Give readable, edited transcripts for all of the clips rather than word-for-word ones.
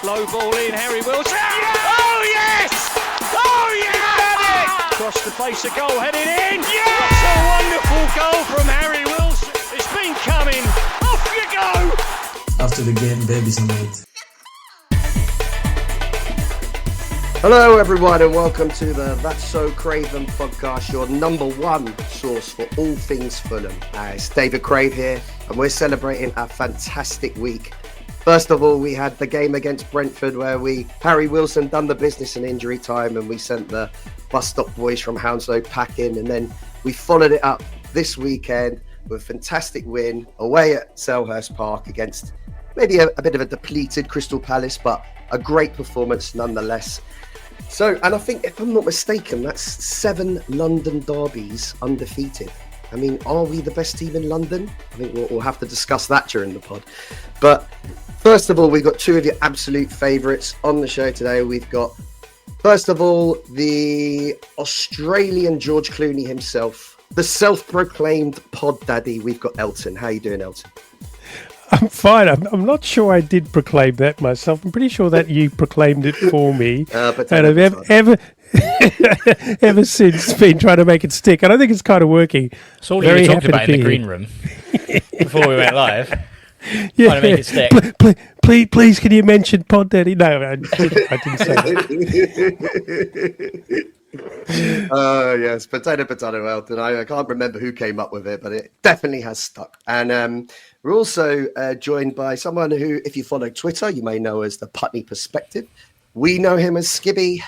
Low ball in, Harry Wilson. Yeah! Oh yes! Oh yeah! Across the face of goal, headed in. Yeah! What a wonderful goal from Harry Wilson. It's been coming. Off you go! After the game, babies are made. Hello everyone and welcome to the That's So Craven podcast, your number one source for all things Fulham. It's David Crave here and we're celebrating a fantastic week. First of all, we had the game against Brentford where Harry Wilson done the business in injury time and we sent the bus stop boys from Hounslow packing, and then we followed it up this weekend with a fantastic win away at Selhurst Park against maybe a bit of a depleted Crystal Palace, but a great performance nonetheless. So, and I think, if I'm not mistaken, that's 7 London derbies undefeated. I mean, are we the best team in London? I think we'll have to discuss that during the pod. But first of all, we've got 2 of your absolute favourites on the show today. We've got, first of all, the Australian George Clooney himself, the self-proclaimed pod daddy. We've got Elton. How you doing, Elton? I'm fine. I'm not sure I did proclaim that myself. I'm pretty sure that you proclaimed it for me. And I've ever since been trying to make it stick. And I think it's kind of working. It's all you were talking about in the green room before we went live. Yeah. Trying to make it stick. Please, can you mention Pod Daddy? No, I didn't say that. Yes, potato, Elton. I can't remember who came up with it, but it definitely has stuck. And we're also joined by someone who, if you follow Twitter, you may know as the Putney Perspective. We know him as Skibby.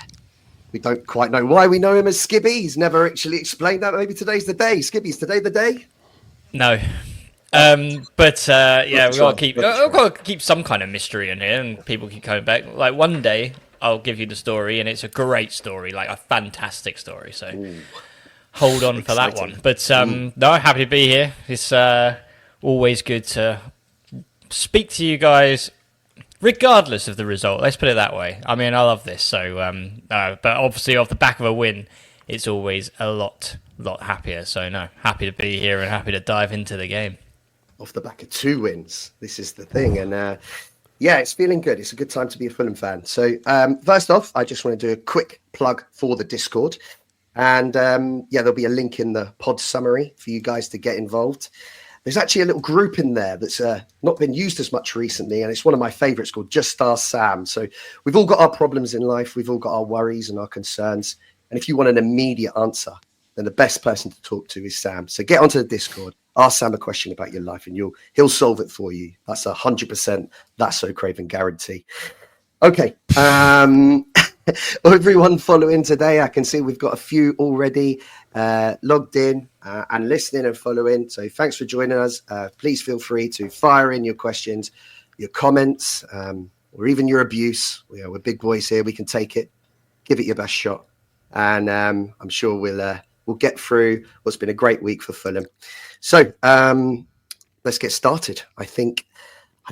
We don't quite know why we know him as Skibby. He's never actually explained that. Maybe today's the day. Skibby's today the day? No. But yeah, we've got to keep some kind of mystery in here, and people keep coming back. Like one day, I'll give you the story, and it's a great story, like a fantastic story. So hold on for that one. But no, happy to be here. It's always good to speak to you guys, regardless of the result. Let's put it that way. I mean, I love this. So, but obviously, off the back of a win, it's always a lot happier. So, no, happy to be here and happy to dive into the game. Off the back of 2 wins, this is the thing, and yeah, it's feeling good. It's a good time to be a Fulham fan. So, first off, I just want to do a quick plug for the Discord, and yeah, there'll be a link in the pod summary for you guys to get involved. There's actually a little group in there that's not been used as much recently, and it's one of my favourites called Just Ask Sam. So we've all got our problems in life. We've all got our worries and our concerns. And if you want an immediate answer, then the best person to talk to is Sam. So get onto the Discord, ask Sam a question about your life, and he'll solve it for you. That's 100%. That's So Craven guarantee. Okay. Everyone following today, I can see we've got a few already logged in and listening and following. So thanks for joining us. Please feel free to fire in your questions, your comments, or even your abuse. We're big boys here. We can take it. Give it your best shot. And I'm sure we'll get through what's been a great week for Fulham. So let's get started. I don't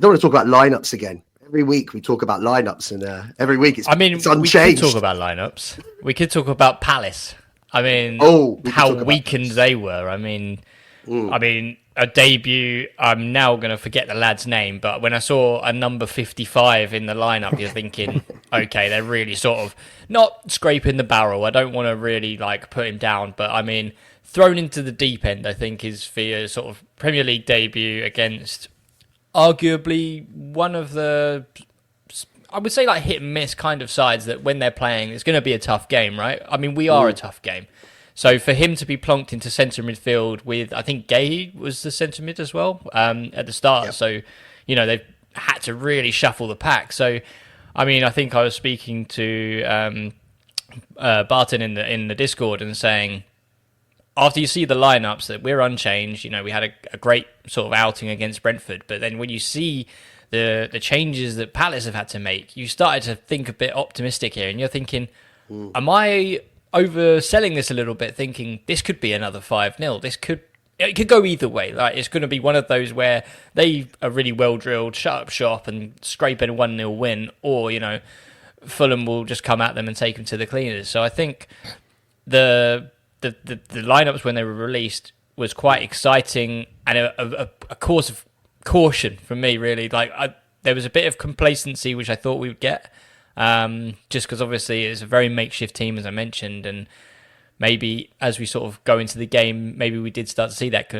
want to talk about lineups again. Every week we talk about lineups, and every week it's unchanged. We could talk about lineups. We could talk about Palace. I mean, how weakened they were. I mean, a debut. I'm now going to forget the lad's name, but when I saw a number 55 in the lineup, you're thinking, okay, they're really sort of not scraping the barrel. I don't want to really put him down, but I mean, thrown into the deep end, I think, is for a sort of Premier League debut against arguably one of the, I would say, hit and miss kind of sides that when they're playing, it's going to be a tough game, right? I mean, we are a tough game. So for him to be plonked into centre midfield with, I think Gay was the centre mid as well at the start. Yep. So, they've had to really shuffle the pack. So, I mean, I think I was speaking to Barton in the Discord and saying, after you see the lineups that we're unchanged, we had a great sort of outing against Brentford, but then when you see the changes that Palace have had to make, you started to think a bit optimistic here, and you're thinking, am I overselling this a little bit, thinking this could be another 5-0? It could go either way. It's going to be one of those where they are really well drilled, shut up shop, and scrape a 1-0 win, or Fulham will just come at them and take them to the cleaners. So I think the lineups when they were released was quite exciting and a course of caution for me, really. there was a bit of complacency, which I thought we would get, just because obviously it's a very makeshift team, as I mentioned, and maybe as we sort of go into the game, maybe we did start to see that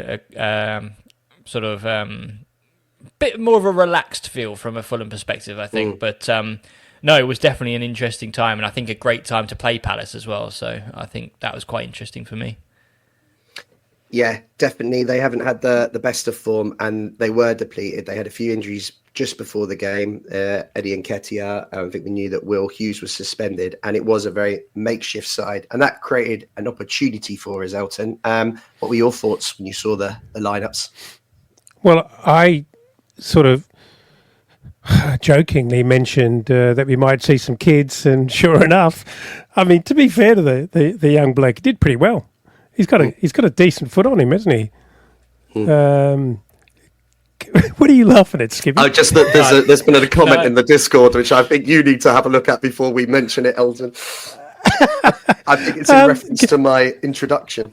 bit more of a relaxed feel from a Fulham perspective, I think. But no, it was definitely an interesting time, and I think a great time to play Palace as well. So I think that was quite interesting for me. Yeah, definitely. They haven't had the best of form, and they were depleted. They had a few injuries just before the game. Eddie Nketiah, I think we knew that Will Hughes was suspended, and it was a very makeshift side, and that created an opportunity for us, Elton. What were your thoughts when you saw the lineups? Well, I sort of jokingly mentioned that we might see some kids, and sure enough, I mean, to be fair to the young bloke, he did pretty well. He's got a decent foot on him, hasn't he? What are you laughing at, Skippy? Oh, just that there's been a comment in the Discord, which I think you need to have a look at before we mention it, Elton. I think it's in reference to my introduction.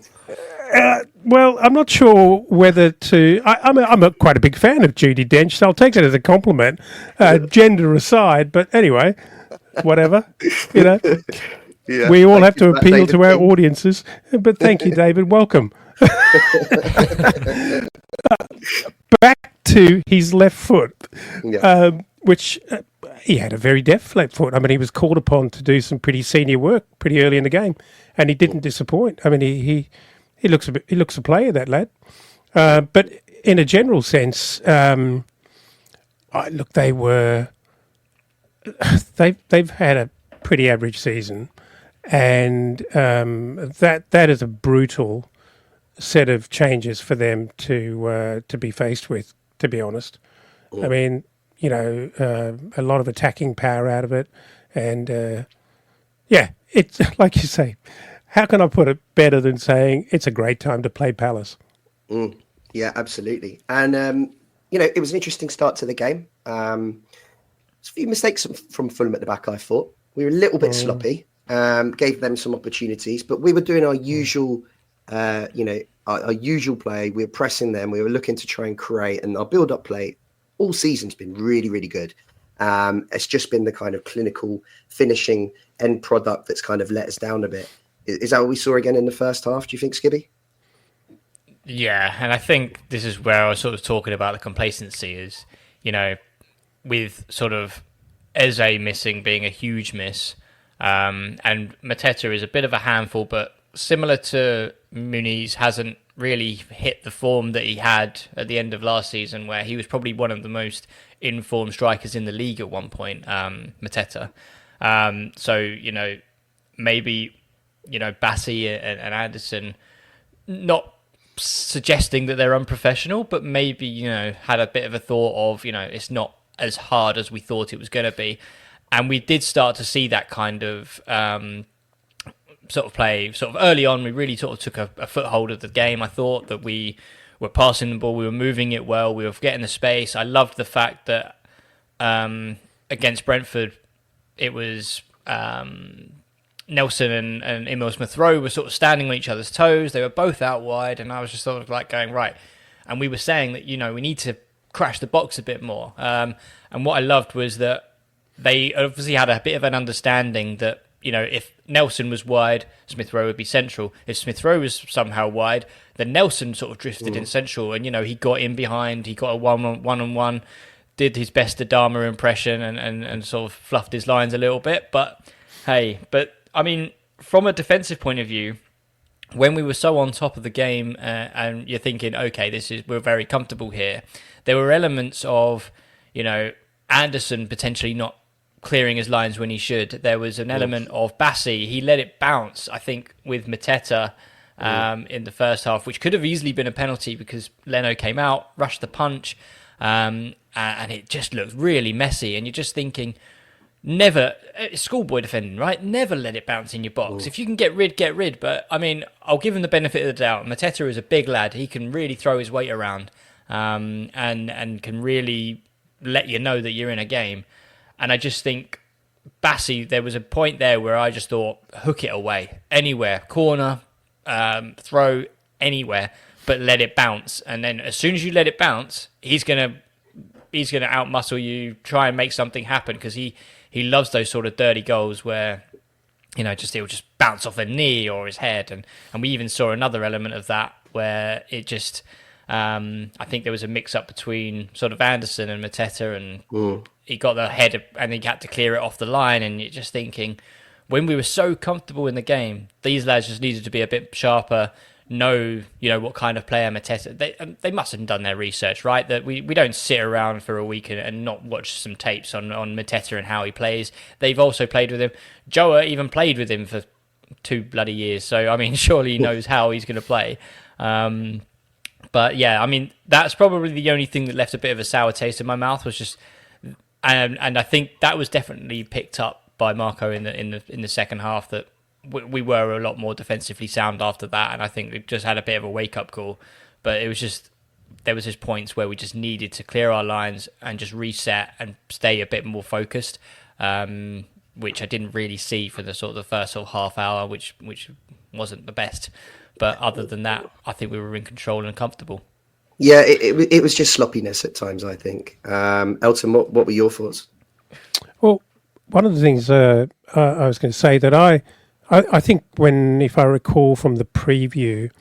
Well, I'm not sure whether to. I'm quite a big fan of Judi Dench, so I'll take that as a compliment, gender aside. But anyway, whatever, you know. Yeah, we all have to appeal to our audiences. But thank you, David. Welcome. Back to his left foot, which he had a very deft left foot. I mean, he was called upon to do some pretty senior work pretty early in the game, and he didn't disappoint. I mean, he looks a player, that lad. But in a general sense, look, they've had a pretty average season, and that is a brutal set of changes for them to be faced with, to be honest. I mean, you know, a lot of attacking power out of it, and it's like you say. How can I put it better than saying it's a great time to play Palace? Yeah, absolutely. And, you know, it was an interesting start to the game. There's a few mistakes from Fulham at the back, I thought. We were a little bit sloppy, gave them some opportunities, but we were doing our usual, our usual play. We were pressing them. We were looking to try and create, and our build-up play all season's been really, really good. It's just been the kind of clinical finishing end product that's kind of let us down a bit. Is that what we saw again in the first half, do you think, Skibby? Yeah, and I think this is where I was sort of talking about the complacency is, you know, with sort of Eze missing being a huge miss, and Mateta is a bit of a handful, but similar to Muniz, hasn't really hit the form that he had at the end of last season, where he was probably one of the most in-form strikers in the league at one point, Mateta. So, you know, maybe... You know, Bassi and Anderson, not suggesting that they're unprofessional, but maybe, you know, had a bit of a thought of, you know, it's not as hard as we thought it was going to be. And we did start to see that kind of sort of play. Sort of early on, we really sort of took a foothold of the game. I thought that we were passing the ball, we were moving it well, we were getting the space. I loved the fact that against Brentford, it was... Nelson and Emil Smith-Rowe were sort of standing on each other's toes. They were both out wide, and I was just sort of like going, right. And we were saying that, you know, we need to crash the box a bit more. And what I loved was that they obviously had a bit of an understanding that, you know, if Nelson was wide, Smith-Rowe would be central. If Smith-Rowe was somehow wide, then Nelson sort of drifted in central, and, you know, he got in behind, he got a one-on-one, did his best Adama impression and sort of fluffed his lines a little bit. But, hey, I mean, from a defensive point of view, when we were so on top of the game and you're thinking, okay, we're very comfortable here, there were elements of, you know, Anderson potentially not clearing his lines when he should. There was an element of Bassi. He let it bounce, I think, with Mateta in the first half, which could have easily been a penalty because Leno came out, rushed the punch, and it just looked really messy. And you're just thinking... Never, schoolboy defending, right? Never let it bounce in your box. If you can get rid. But, I mean, I'll give him the benefit of the doubt. Mateta is a big lad. He can really throw his weight around and can really let you know that you're in a game. And I just think, Bassi, there was a point there where I just thought, hook it away. Anywhere. Corner, throw, anywhere. But let it bounce. And then as soon as you let it bounce, he's going to he's going to outmuscle you, try and make something happen, because he loves those sort of dirty goals where, it'll just bounce off a knee or his head. And we even saw another element of that where it just, I think there was a mix-up between sort of Anderson and Mateta, and he got the head and he had to clear it off the line. And you're just thinking, when we were so comfortable in the game, these lads just needed to be a bit sharper, know what kind of player Mateta. They must have done their research, right? That we don't sit around for a week and not watch some tapes on Mateta and how he plays. They've also played with him. Joa even played with him for 2 bloody years, so I mean, surely he knows how he's going to play. But yeah, I mean, that's probably the only thing that left a bit of a sour taste in my mouth, was just, and I think that was definitely picked up by Marco in the second half, that we were a lot more defensively sound after that, and I think we just had a bit of a wake-up call. But it was just, there was just points where we just needed to clear our lines and just reset and stay a bit more focused, which I didn't really see for the sort of the first sort of half hour, which wasn't the best. But other than that, I think we were in control and comfortable. Yeah, it was just sloppiness at times, I think. Elton, what were your thoughts? Well, one of the things I was going to say that I think if I recall from the preview,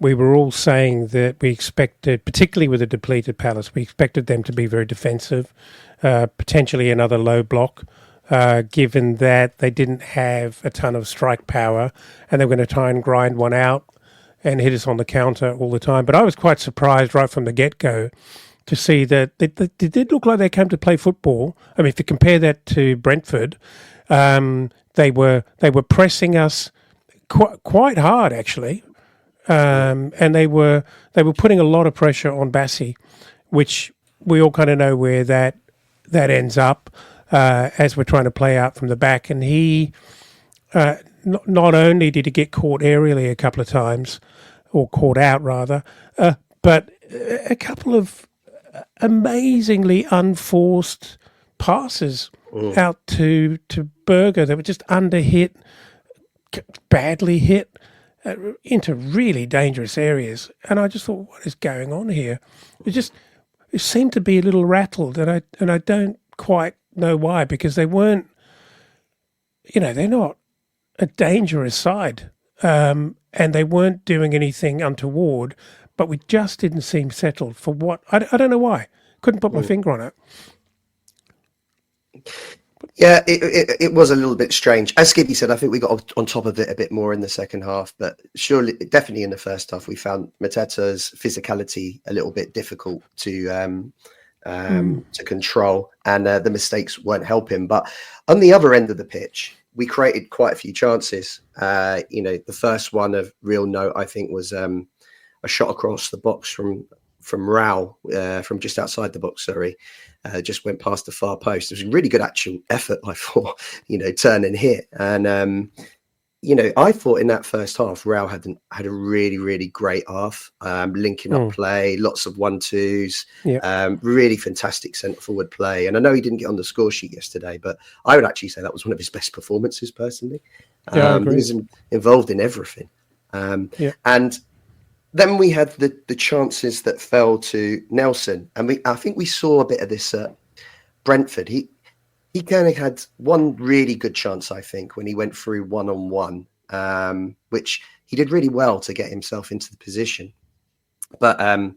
we were all saying that we expected, particularly with a depleted Palace, we expected them to be very defensive, potentially another low block, given that they didn't have a ton of strike power and they were going to try and grind one out and hit us on the counter all the time. But I was quite surprised right from the get-go to see that they did look like they came to play football. I mean, if you compare that to Brentford, they were pressing us quite hard, actually, and they were putting a lot of pressure on Bassi, which we all kind of know where that ends up as we're trying to play out from the back. And he not only did he get caught aerially a couple of times, or caught out rather, but a couple of amazingly unforced passes out to Berger that were just underhit, badly hit into really dangerous areas. And I just thought, what is going on here? It seemed to be a little rattled, and I don't quite know why, because they weren't, they're not a dangerous side, and they weren't doing anything untoward, but we just didn't seem settled for what, I don't know why. Couldn't put my finger on it. Yeah, it was a little bit strange. As Skibby said, I think we got on top of it a bit more in the second half, but surely, definitely in the first half, we found Mateta's physicality a little bit difficult to control, and the mistakes weren't helping. But on the other end of the pitch, we created quite a few chances. The first one of real note, I think, was a shot across the box from Rao, from just outside the box, just went past the far post. It was a really good actual effort, I thought, turn and hit. And, I thought in that first half, Rao had a really, really great half, linking up play, lots of 1-2s, really fantastic centre-forward play. And I know he didn't get on the score sheet yesterday, but I would actually say that was one of his best performances, personally. He was involved in everything. And then we had the chances that fell to Nelson, and I think we saw a bit of this at Brentford. He kind of had one really good chance, I think, when he went through 1-on-1, which he did really well to get himself into the position. But and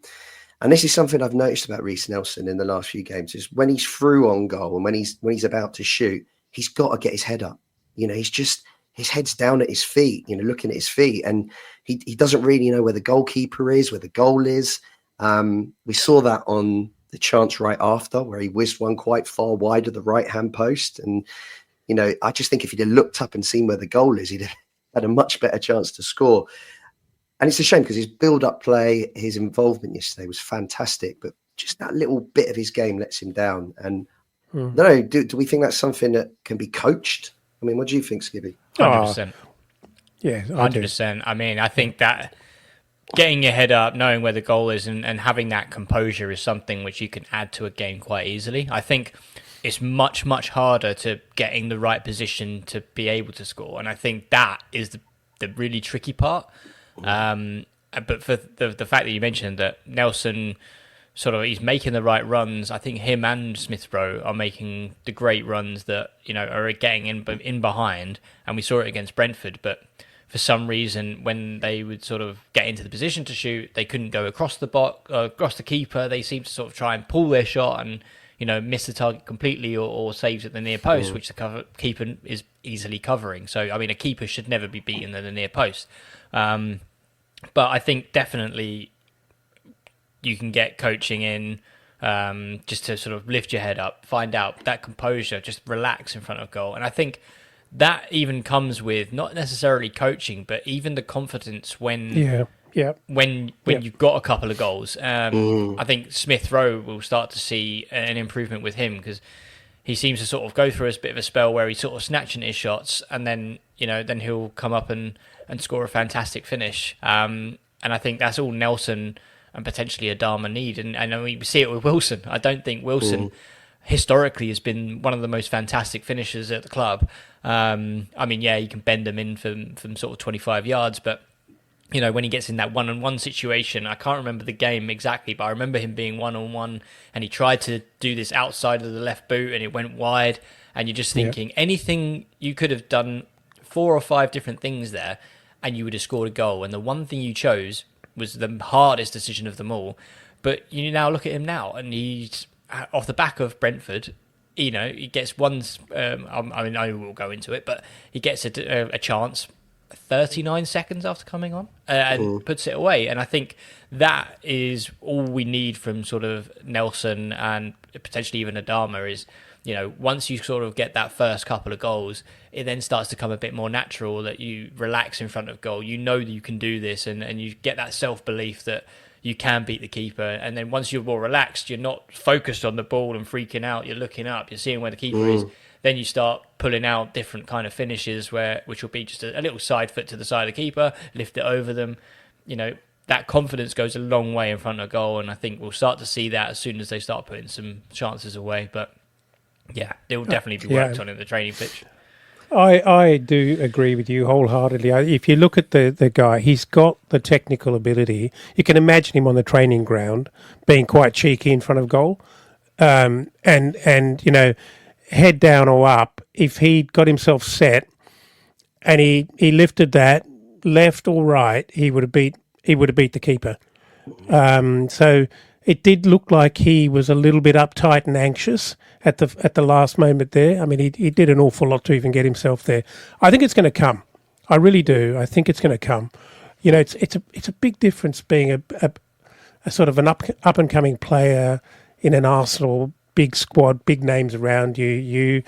this is something I've noticed about Reece Nelson in the last few games, is when he's through on goal and when he's about to shoot, he's got to get his head up. His head's down at his feet, looking at his feet, and he doesn't really know where the goalkeeper is, where the goal is. We saw that on the chance right after, where he whizzed one quite far wide of the right-hand post. And, I just think if he'd have looked up and seen where the goal is, he'd have had a much better chance to score. And it's a shame, because his build-up play, his involvement yesterday was fantastic, but just that little bit of his game lets him down. And I don't know, do we think that's something that can be coached? I mean, what do you think, Skibby? 100%. Yeah, 100%. I mean, I think that getting your head up, knowing where the goal is, and having that composure is something which you can add to a game quite easily. I think it's much, much harder to get in the right position to be able to score. And I think that is the really tricky part. But for the fact that you mentioned that Nelson he's making the right runs. I think him and Smith Rowe are making the great runs that, are getting in behind. And we saw it against Brentford, but for some reason, when they would sort of get into the position to shoot, they couldn't go across the across the keeper. They seemed to sort of try and pull their shot and, miss the target completely or saves at the near post, which the keeper is easily covering. So, I mean, a keeper should never be beaten at the near post. But I think definitely you can get coaching in just to sort of lift your head up, find out that composure, just relax in front of goal. And I think that even comes with not necessarily coaching, but even the confidence when you've got a couple of goals. I think Smith Rowe will start to see an improvement with him, because he seems to sort of go through a bit of a spell where he's sort of snatching his shots, and then then he'll come up and score a fantastic finish. And I think that's all Nelson and potentially Adama need. And we see it with Wilson. I don't think Wilson historically has been one of the most fantastic finishers at the club. I mean, you can bend them in from sort of 25 yards, but when he gets in that one-on-one situation, I can't remember the game exactly, but I remember him being one-on-one, and he tried to do this outside of the left boot, and it went wide, and you're just thinking, anything you could have done 4 or 5 different things there, and you would have scored a goal, and the one thing you chose was the hardest decision of them all. But you now look at him now, and he's off the back of Brentford. He gets one. I mean, I will go into it, but he gets a chance 39 seconds after coming on and puts it away. And I think that is all we need from sort of Nelson and potentially even Adama is, once you sort of get that first couple of goals, it then starts to come a bit more natural that you relax in front of goal. You know that you can do this, and you get that self-belief that you can beat the keeper. And then once you're more relaxed, you're not focused on the ball and freaking out. You're looking up, you're seeing where the keeper is. Then you start pulling out different kind of finishes which will be just a little side foot to the side of the keeper, lift it over them. That confidence goes a long way in front of goal, and I think we'll start to see that as soon as they start putting some chances away. But yeah, they will definitely be worked on in the training pitch. I do agree with you wholeheartedly. If you look at the guy, he's got the technical ability. You can imagine him on the training ground being quite cheeky in front of goal. And head down or up, if he'd got himself set and he lifted that left or right, he would have beat the keeper. So it did look like he was a little bit uptight and anxious at the last moment there. I mean, he did an awful lot to even get himself there. I think it's going to come. I really do. I think it's going to come. It's a big difference being a sort of an up and coming player in an Arsenal big squad, big names around you.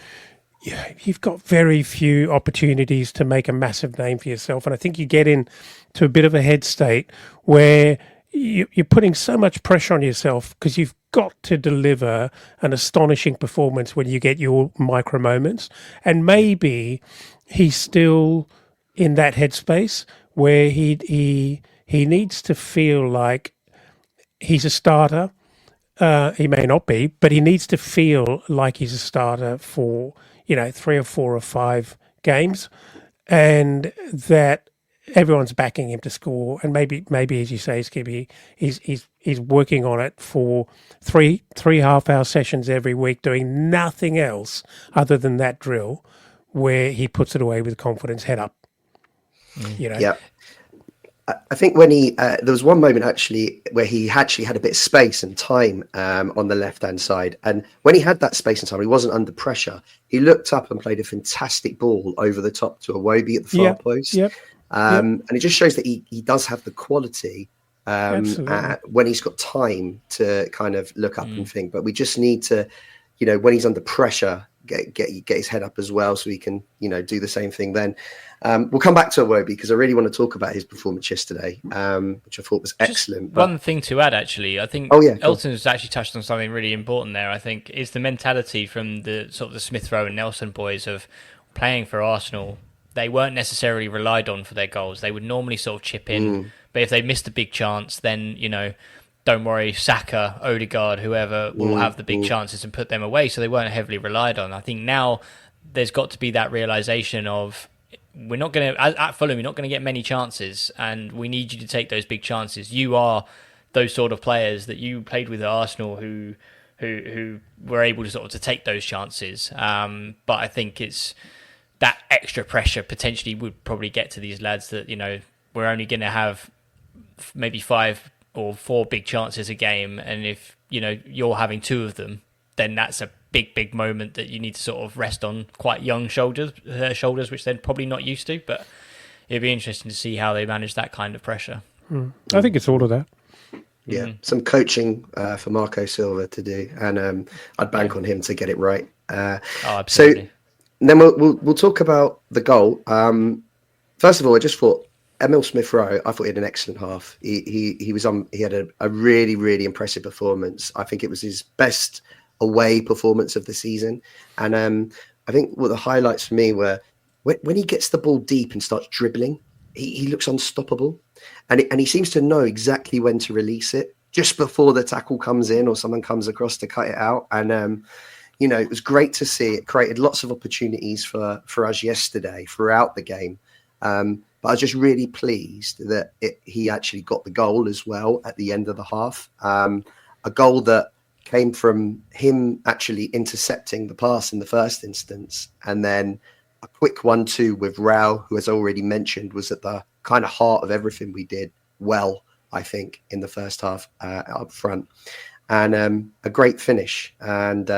You've got very few opportunities to make a massive name for yourself, and I think you get into a bit of a head state where you're putting so much pressure on yourself because you've got to deliver an astonishing performance when you get your micro moments. And maybe he's still in that headspace where he needs to feel like he's a starter. He may not be, but he needs to feel like he's a starter for 3 or 4 or 5 games, and that everyone's backing him to score. And maybe as you say, Skibby, he's working on it for three half-hour sessions every week, doing nothing else other than that drill, where he puts it away with confidence, head up. Yeah. I think when there was one moment actually where he actually had a bit of space and time on the left-hand side. And when he had that space and time, he wasn't under pressure. He looked up and played a fantastic ball over the top to Iwobi at the far post. Yep. And it just shows that he does have the quality when he's got time to kind of look up and think. But we just need to, when he's under pressure, get his head up as well, so he can, do the same thing then. We'll come back to Iwobi because I really want to talk about his performance yesterday, which I thought was excellent. One thing to add, actually, I think Elton's actually touched on something really important there. I think is the mentality from the sort of the Smith Rowe and Nelson boys of playing for Arsenal. They weren't necessarily relied on for their goals. They would normally sort of chip in, but if they missed a big chance, then don't worry, Saka, Odegaard, whoever will have the big chances and put them away. So they weren't heavily relied on. I think now there's got to be that realization of we're not going to, at Fulham, you're not going to get many chances, and we need you to take those big chances. You are those sort of players that you played with at Arsenal who were able to sort of to take those chances. But I think it's that extra pressure potentially would probably get to these lads that, we're only going to have maybe 5 or 4 big chances a game, and if you're having 2 of them, then that's a big moment that you need to sort of rest on quite young shoulders, which they're probably not used to. But it'd be interesting to see how they manage that kind of pressure. I think it's all of that. Yeah, some coaching for Marco Silva to do, and I'd bank on him to get it right. Absolutely. So then we'll talk about the goal. First of all, I just thought Emil Smith-Rowe, I thought he had an excellent half. He was on. He had a really, really impressive performance. I think it was his best away performance of the season. And I think what the highlights for me were when he gets the ball deep and starts dribbling, he looks unstoppable. And he seems to know exactly when to release it just before the tackle comes in or someone comes across to cut it out. And, it was great to see. It created lots of opportunities for us yesterday throughout the game. But I was just really pleased that he actually got the goal as well at the end of the half. A goal that came from him actually intercepting the pass in the first instance. And then a quick 1-2 with Rao, who, as already mentioned, was at the kind of heart of everything we did well, I think, in the first half up front. And a great finish. And,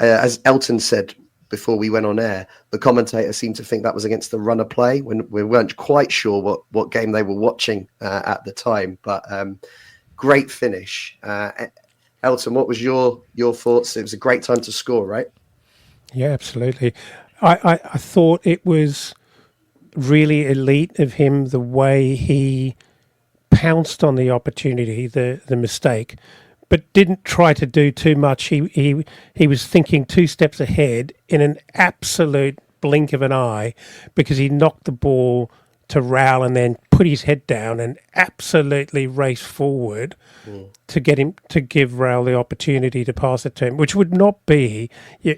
as Elton said before we went on air, the commentator seemed to think that was against the runner play when we weren't quite sure what game they were watching at the time. But great finish. Elton, what was your thoughts? It was a great time to score, right? Yeah, absolutely. I thought it was really elite of him, the way he pounced on the opportunity, the mistake, but didn't try to do too much. He was thinking 2 steps ahead in an absolute blink of an eye, because he knocked the ball to Rowell and then put his head down and absolutely raced forward to give Rowell the opportunity to pass it to him, which would not be.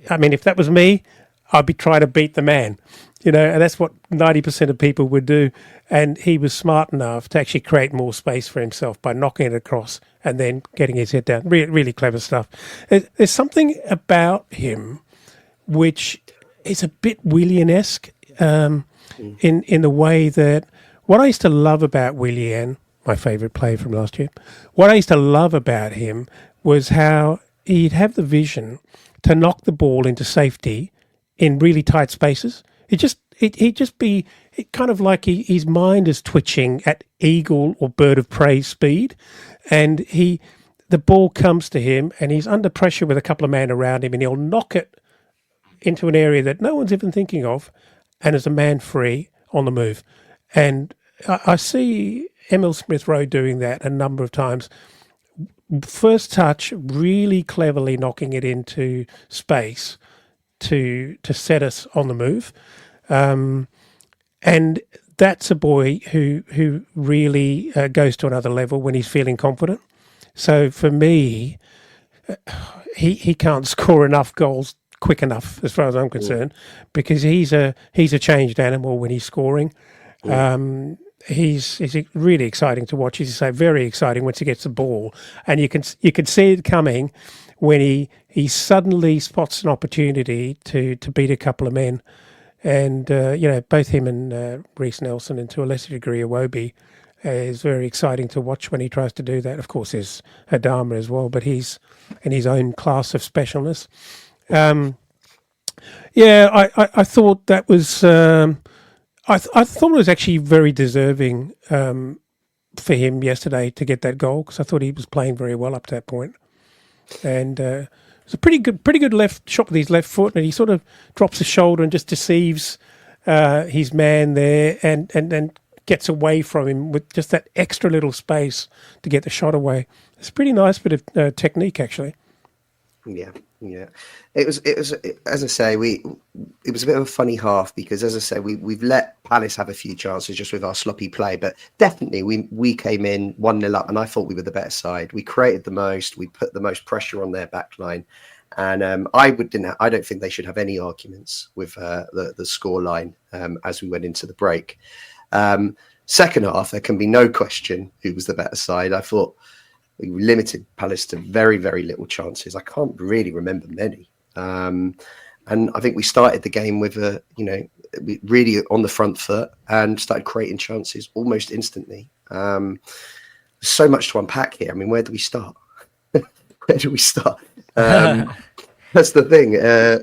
I mean, if that was me, I'd be trying to beat the man, and that's what 90% of people would do. And he was smart enough to actually create more space for himself by knocking it across and then getting his head down. Really clever stuff. There's something about him which is a bit Willian-esque in the way that what I used to love about Willian, my favourite player from last year, what I used to love about him was how he'd have the vision to knock the ball into safety in really tight spaces. He'd just be kind of like his mind is twitching at eagle or bird of prey speed, and the ball comes to him and he's under pressure with a couple of men around him, and he'll knock it into an area that no one's even thinking of, and as a man free on the move. And I see Emil Smith-Rowe doing that a number of times. First touch, really cleverly knocking it into space to set us on the move. And that's a boy who really goes to another level when he's feeling confident. So for me, he can't score enough goals quick enough, as far as I'm concerned, because he's a changed animal when he's scoring. He's really exciting to watch. As you say, very exciting once he gets the ball, and you can see it coming when he suddenly spots an opportunity to beat a couple of men. And both him and Reece Nelson, and to a lesser degree Iwobi, is very exciting to watch when he tries to do that. Of course, there's Adama as well, but he's in his own class of specialness. I thought that was. I thought it was actually very deserving for him yesterday to get that goal, because I thought he was playing very well up to that point, and it was a pretty good left shot with his left foot, and he sort of drops his shoulder and just deceives his man there, and then gets away from him with just that extra little space to get the shot away. It's a pretty nice bit of technique, actually. Yeah. It was as I say, it was a bit of a funny half, because, as I say, we've let Palace have a few chances just with our sloppy play, but definitely we came in 1-0 up, and I thought we were the better side. We created the most, we put the most pressure on their back line, and I don't think they should have any arguments with the score line as we went into the break. Second half, there can be no question who was the better side. I thought we limited Palace to very, very little chances. I can't really remember many. And I think we started the game with really on the front foot and started creating chances almost instantly. There's so much to unpack here. I mean, where do we start? Where do we start? That's the thing.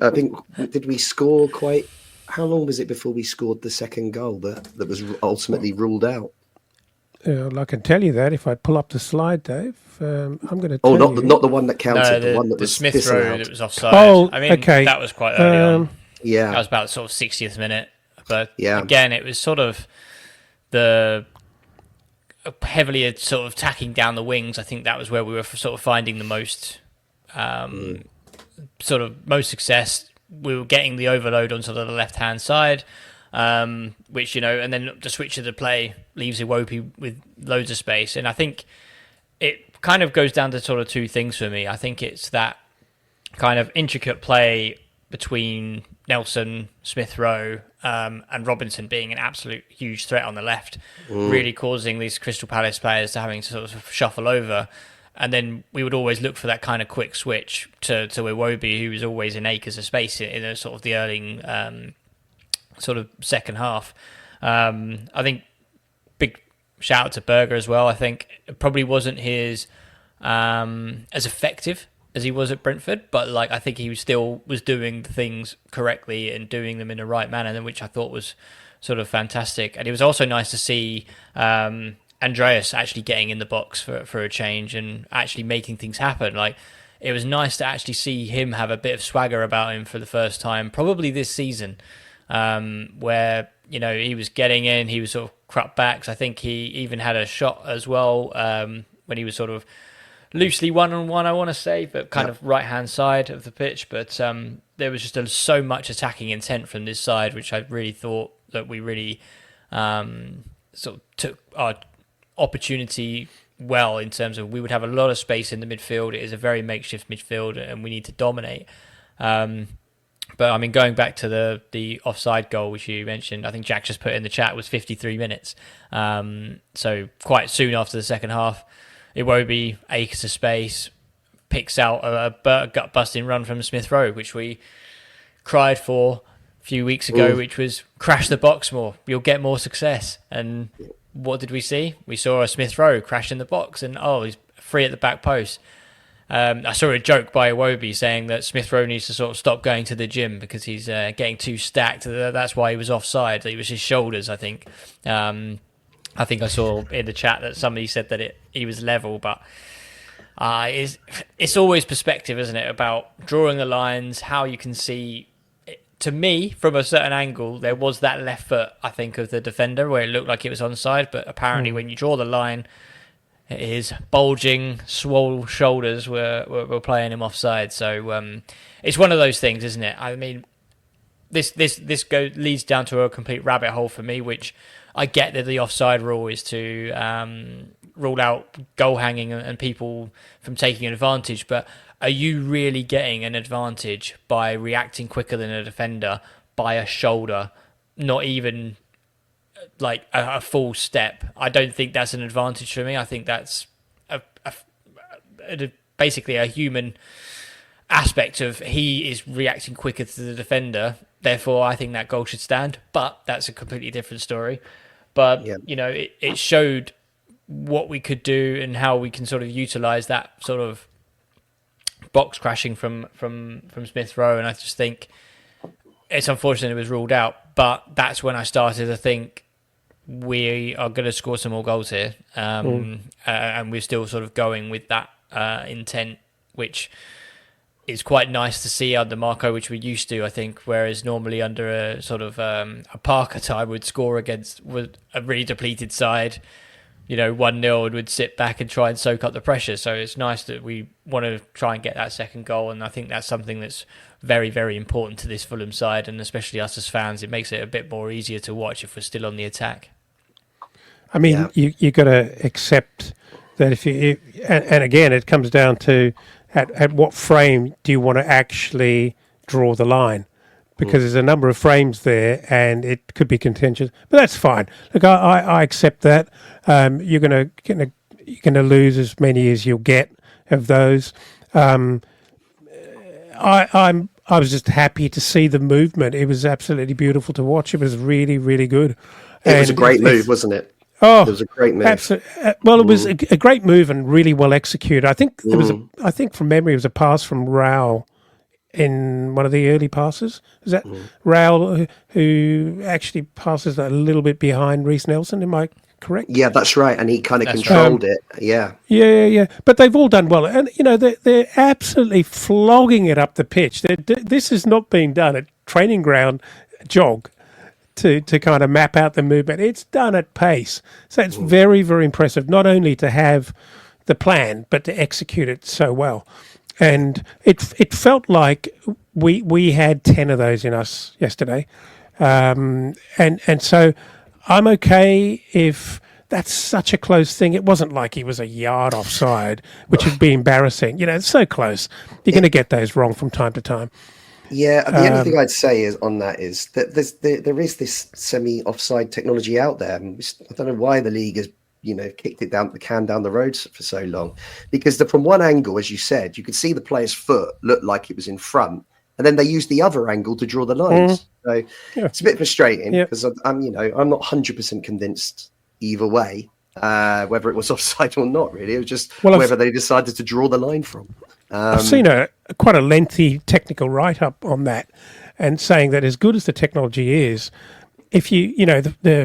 I think, did we score quite... How long was it before we scored the second goal that was ultimately ruled out? Well, I can tell you that if I pull up the slide, Dave. I'm going to tell you. Not the one that counted, No, the one that the was Smith disallowed. row that was offside. Oh, I mean, okay. that was quite early on. Yeah. That was about sort of 60th minute. But Yeah. again, it was sort of the heavily sort of tacking down the wings. I think that was where we were sort of finding the most most success. We were getting the overload on sort of the left-hand side, which, and then the switch of the play leaves Iwobi with loads of space. And I think it kind of goes down to sort of two things for me. I think it's that kind of intricate play between Nelson, Smith Rowe, and Robinson being an absolute huge threat on the left, really causing these Crystal Palace players to having to sort of shuffle over. And then we would always look for that kind of quick switch to Iwobi, who was always in acres of space in a sort of the early sort of second half. I think big shout out to Berger as well. I think it probably wasn't his as effective as he was at Brentford, but I think he was doing the things correctly and doing them in the right manner, which I thought was sort of fantastic. And it was also nice to see Andreas actually getting in the box for a change and actually making things happen. It was nice to actually see him have a bit of swagger about him for the first time, probably this season, where he was getting in, he was sort of crept back. I think he even had a shot as well when he was sort of loosely one-on-one, I want to say, but kind of right-hand side of the pitch. But there was just so much attacking intent from this side, which I really thought that we really sort of took our opportunity well, in terms of we would have a lot of space in the midfield. It is a very makeshift midfield and we need to dominate. But I mean, going back to the offside goal, which you mentioned, I think Jack just put in the chat, was 53 minutes. So quite soon after the second half, Iwobi, acres of space, picks out a gut-busting run from Smith Rowe, which we cried for a few weeks ago, which was crash the box more. You'll get more success. And what did we see? We saw a Smith Rowe crash in the box and, he's free at the back post. I saw a joke by Iwobi saying that Smith Rowe needs to sort of stop going to the gym because he's getting too stacked. That's why he was offside. It was his shoulders, I think. I think I saw in the chat that somebody said that he was level, but it's always perspective, isn't it? About drawing the lines, how you can see. To me, from a certain angle, there was that left foot, I think, of the defender where it looked like it was onside, but apparently when you draw the line, his bulging, swole shoulders were playing him offside. So it's one of those things, isn't it? I mean, this leads down to a complete rabbit hole for me, which I get that the offside rule is to rule out goal hanging and people from taking advantage, but are you really getting an advantage by reacting quicker than a defender by a shoulder, not even like a full step? I don't think that's an advantage for me. I think that's basically a human aspect of he is reacting quicker to the defender. Therefore, I think that goal should stand, but that's a completely different story. But, it showed what we could do and how we can sort of utilise that sort of box crashing from Smith Rowe. And I just think it's unfortunate it was ruled out, but that's when I started to think we are going to score some more goals here. And we're still sort of going with that intent, which is quite nice to see under Marco, which we're used to, I think, whereas normally under a sort of a Parker type would score against a really depleted side, 1-0 and would sit back and try and soak up the pressure. So it's nice that we want to try and get that second goal, and I think that's something that's very, very important to this Fulham side, and especially us as fans. It makes it a bit more easier to watch if we're still on the attack. I mean, you got to accept that and again, it comes down to at what frame do you want to actually draw the line? because there's a number of frames there and it could be contentious. But that's fine. Look, I accept that. You're gonna lose as many as you'll get of those. I was just happy to see the movement. It was absolutely beautiful to watch. It was really, really good. It was a great move, wasn't it? Oh, it was a great move. Absolutely. Well, it was a great move and really well executed. I think there was I think from memory, it was a pass from Raul in one of the early passes. Is that Raul who actually passes a little bit behind Reece Nelson? Am I correct? Yeah, that's right. And he kind of controlled it. Yeah. Yeah. But they've all done well. And, they're absolutely flogging it up the pitch. This has not been done at training ground jog to kind of map out the movement. It's done at pace. So it's very, very impressive, not only to have the plan, but to execute it so well. And it felt like we had 10 of those in us yesterday. And so I'm okay if that's such a close thing. It wasn't like he was a yard offside, which would be embarrassing. It's so close. You're going to get those wrong from time to time. Yeah, the only thing I'd say is on that is that there is this semi-offside technology out there. I don't know why the league has kicked the can down the road for so long, because from one angle, as you said, you could see the player's foot looked like it was in front, and then they used the other angle to draw the lines. So it's a bit frustrating because I'm not 100% convinced either way whether it was offside or not. Really, it was just whether they decided to draw the line from. I've seen quite a lengthy technical write-up on that, and saying that as good as the technology is, if you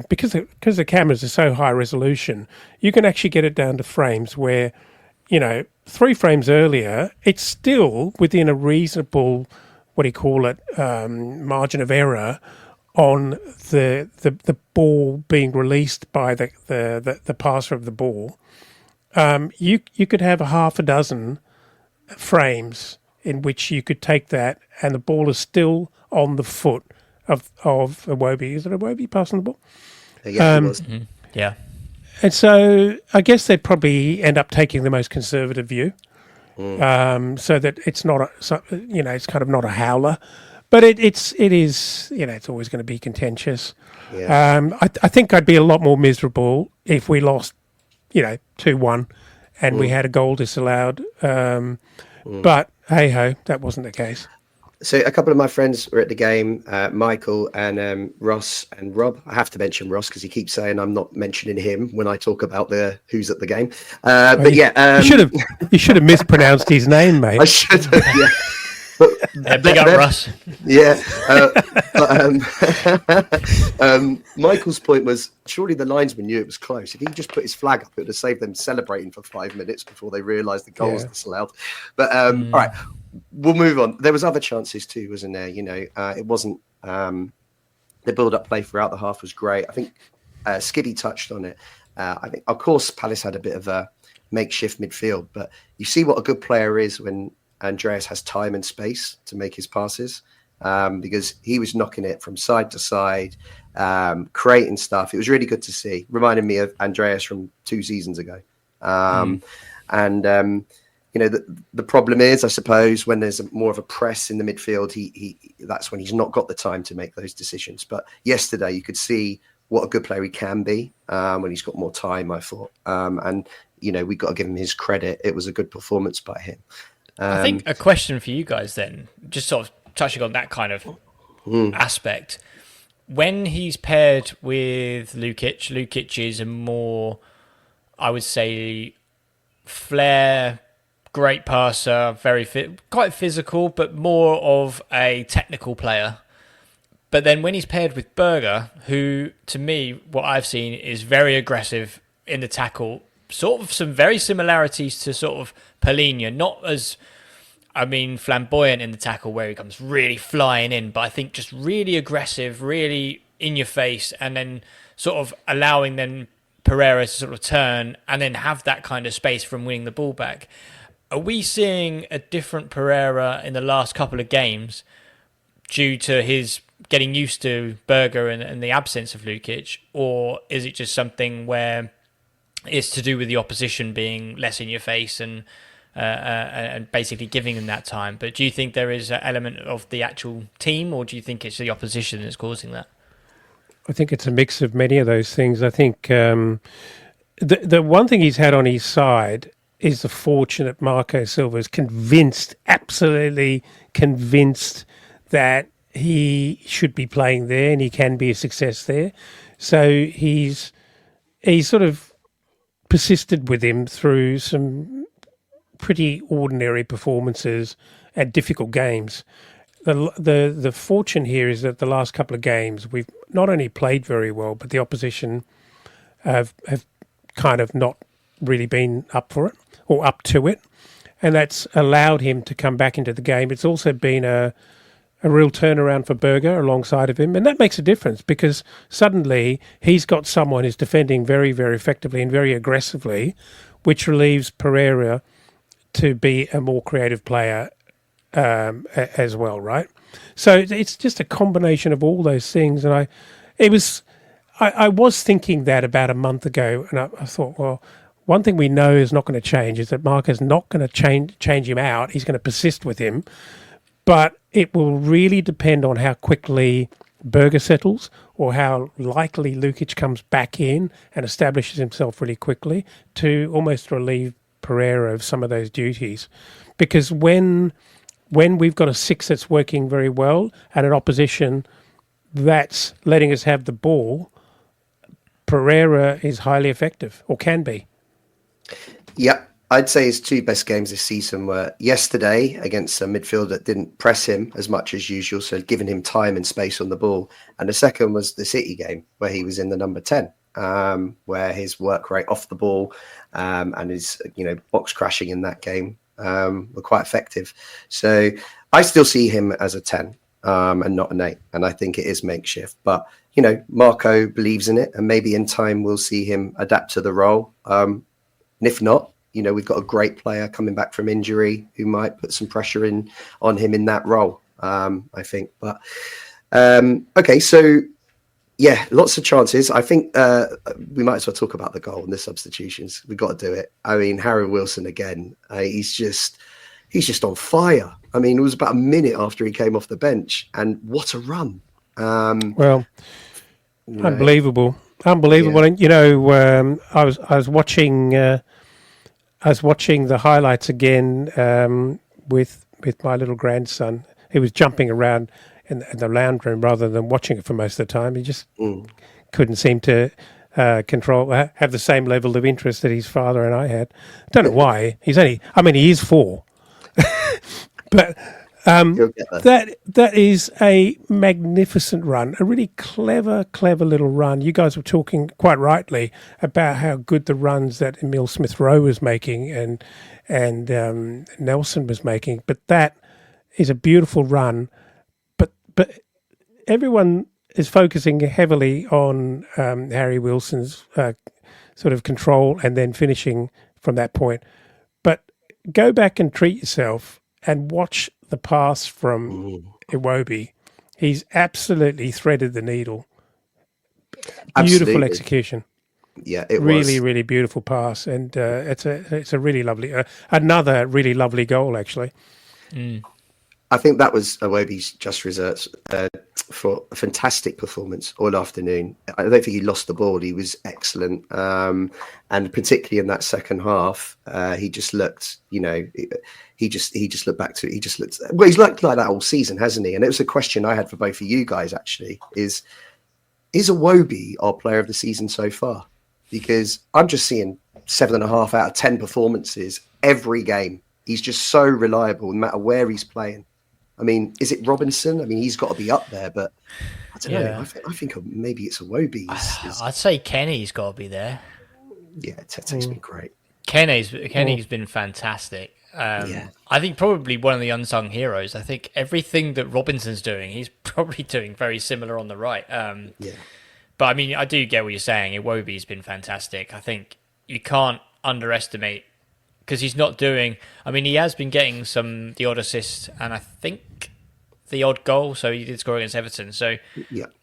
because the cameras are so high resolution, you can actually get it down to frames where 3 frames earlier, it's still within a reasonable margin of error on the ball being released by the passer of the ball. You could have a half a dozen frames in which you could take that and the ball is still on the foot of Iwobi. Is it Iwobi passing the ball? Yeah, it was. Yeah. And so I guess they'd probably end up taking the most conservative view, so that it's not it's kind of not a howler, but it is it's always going to be contentious. Yeah. I think I'd be a lot more miserable if we lost 2-1 and we had a goal disallowed. But hey ho, that wasn't the case. So a couple of my friends were at the game, Michael and Ross and Rob. I have to mention Ross because he keeps saying I'm not mentioning him when I talk about who's at the game. You should have mispronounced his name, mate. I should have. Yeah. Big up Russ. Yeah. Michael's point was surely the linesman knew it was close. If he just put his flag up, it would have saved them celebrating for 5 minutes before they realised the goal was disallowed. But all right, we'll move on. There was other chances too, wasn't there? It wasn't the build-up play throughout the half was great. I think Skiddy touched on it. I think, of course, Palace had a bit of a makeshift midfield, but you see what a good player is when Andreas has time and space to make his passes, because he was knocking it from side to side, creating stuff. It was really good to see. Reminded me of Andreas from 2 seasons ago. The problem is, I suppose, when there's more of a press in the midfield, he that's when he's not got the time to make those decisions. But yesterday, you could see what a good player he can be when he's got more time, I thought. We've got to give him his credit. It was a good performance by him. I think a question for you guys then, just sort of touching on that kind of aspect. When he's paired with Lukic is a more, I would say, flair, great passer, very quite physical, but more of a technical player. But then when he's paired with Berger, who, to me, what I've seen is very aggressive in the tackle, sort of some very similarities to sort of Palhinha, not as, flamboyant in the tackle where he comes really flying in, but I think just really aggressive, really in your face, and then sort of allowing then Pereira to sort of turn and then have that kind of space from winning the ball back. Are we seeing a different Pereira in the last couple of games due to his getting used to Berger and the absence of Lukic, or is it just something where it's to do with the opposition being less in your face and and basically giving them that time. But do you think there is an element of the actual team, or do you think it's the opposition that's causing that? I think it's a mix of many of those things. I think the one thing he's had on his side is the fortune that Marco Silva is absolutely convinced that he should be playing there and he can be a success there. So he's sort of persisted with him through some pretty ordinary performances at difficult games. The fortune here is that the last couple of games we've not only played very well, but the opposition have kind of not really been up for it or up to it, and that's allowed him to come back into the game. It's also been a real turnaround for Berger alongside of him, and that makes a difference because suddenly he's got someone who's defending very, very effectively and very aggressively, which relieves Pereira to be a more creative player as well, right? So it's just a combination of all those things, and I was thinking that about a month ago, and I thought, well, one thing we know is not going to change is that Marco's not going to change him out. He's going to persist with him, but it will really depend on how quickly Berger settles or how likely Lukic comes back in and establishes himself really quickly to almost relieve Pereira of some of those duties. Because when we've got a six that's working very well and an opposition that's letting us have the ball, Pereira is highly effective, or can be. Yeah, I'd say his two best games this season were yesterday against a midfield that didn't press him as much as usual, so giving him time and space on the ball. And the second was the City game, where he was in the number 10, where his work rate off the ball and his box crashing in that game were quite effective. So I still see him as a 10 and not an 8, and I think it is makeshift. But Marco believes in it, and maybe in time we'll see him adapt to the role. And if not, we've got a great player coming back from injury who might put some pressure on him in that role, I think. But okay, so yeah, lots of chances. I think we might as well talk about the goal and the substitutions. We've got to do it. I mean, Harry Wilson again, he's just on fire. I mean, it was about a minute after he came off the bench, and what a run. Unbelievable. Yeah. And I was watching the highlights again with my little grandson. He was jumping around in the lounge room rather than watching it for most of the time. He just couldn't seem to have the same level of interest that his father and I had. Don't know why. He is 4. But that is a magnificent run, a really clever little run. You guys were talking quite rightly about how good the runs that Emile Smith-Rowe was making and Nelson was making, but that is a beautiful run. But everyone is focusing heavily on Harry Wilson's sort of control and then finishing from that point. But go back and treat yourself and watch the pass from Iwobi. He's absolutely threaded the needle. Beautiful execution. Yeah, it really, was. really beautiful pass, and it's a really lovely, another really lovely goal actually. I think that was Iwobi's just reserves for a fantastic performance all afternoon. I don't think he lost the ball. He was excellent, and particularly in that second half, he just looked. He just looked back to. He's looked like that all season, hasn't he? And it was a question I had for both of you guys. Actually, is Iwobi our player of the season so far? Because I'm just seeing 7.5 out of 10 performances every game. He's just so reliable, no matter where he's playing. I mean, is it Robinson? I mean, he's got to be up there, but I don't know. I think maybe it's Iwobi. I'd say Kenny's got to be there. Yeah, Tete's been great. Kenny's been fantastic. I think probably one of the unsung heroes. I think everything that Robinson's doing, he's probably doing very similar on the right. But I mean, I do get what you're saying. Iwobi's been fantastic. I think you can't underestimate, because he's not doing. I mean, he has been getting the odd assist and I think the odd goal. So he did score against Everton. So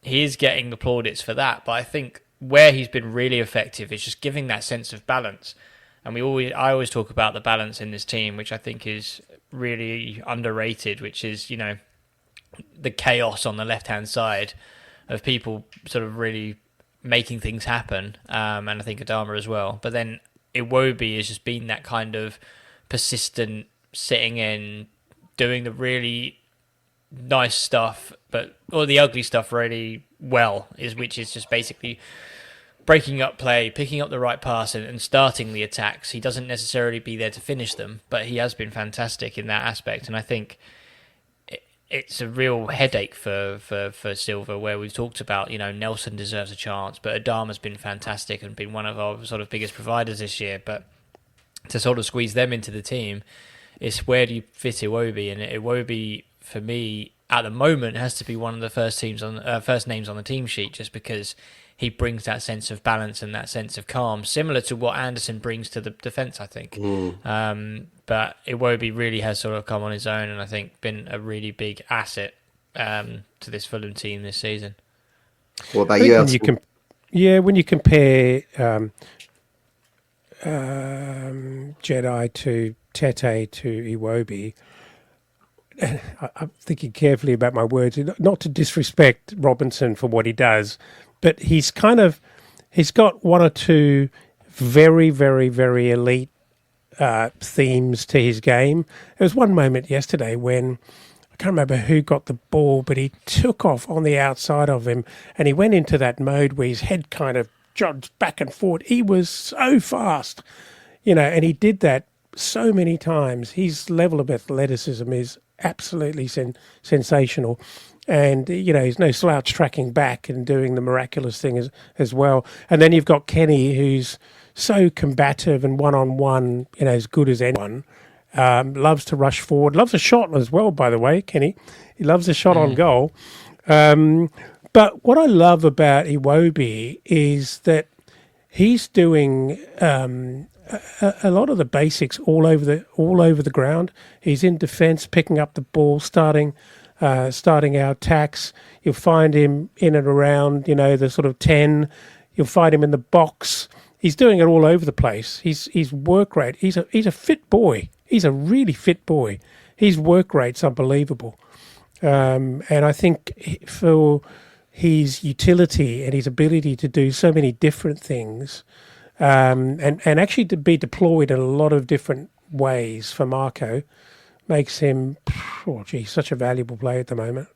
he is getting the plaudits for that. But I think where he's been really effective is just giving that sense of balance. And I always talk about the balance in this team, which I think is really underrated, which is, the chaos on the left-hand side of people sort of really making things happen, and I think Adama as well. But then Iwobi has just been that kind of persistent, sitting in, doing the really nice stuff, or the ugly stuff really well, which is just basically breaking up play, picking up the right pass, and starting the attacks. He doesn't necessarily be there to finish them, but he has been fantastic in that aspect. And I think it's a real headache for Silva, where we've talked about, Nelson deserves a chance, but Adama's been fantastic and been one of our sort of biggest providers this year. But to sort of squeeze them into the team, it's where do you fit Iwobi? And Iwobi, for me, at the moment, has to be one of the first names on the team sheet, just because he brings that sense of balance and that sense of calm, similar to what Anderson brings to the defence, I think. But Iwobi really has sort of come on his own, and I think been a really big asset to this Fulham team this season. What about you? When you compare Jedi to Tete to Iwobi, I'm thinking carefully about my words, not to disrespect Robinson for what he does, but he's got one or two very, very, very elite themes to his game. There was one moment yesterday when I can't remember who got the ball, but he took off on the outside of him, and he went into that mode where his head kind of jogged back and forth. He was so fast, and he did that so many times. His level of athleticism is absolutely sensational. And, he's no slouch tracking back and doing the miraculous thing as well. And then you've got Kenny, who's so combative and one-on-one, as good as anyone. Loves to rush forward. Loves a shot as well, by the way, Kenny. He loves a shot on goal. But what I love about Iwobi is that he's doing a lot of the basics all over the ground. He's in defence, picking up the ball, starting our attacks. You'll find him in and around, the sort of 10. You'll find him in the box. He's doing it all over the place. His work rate. He's a fit boy. He's a really fit boy. His work rate's unbelievable. And I think for his utility and his ability to do so many different things, and actually to be deployed in a lot of different ways for Marco, makes him, such a valuable player at the moment.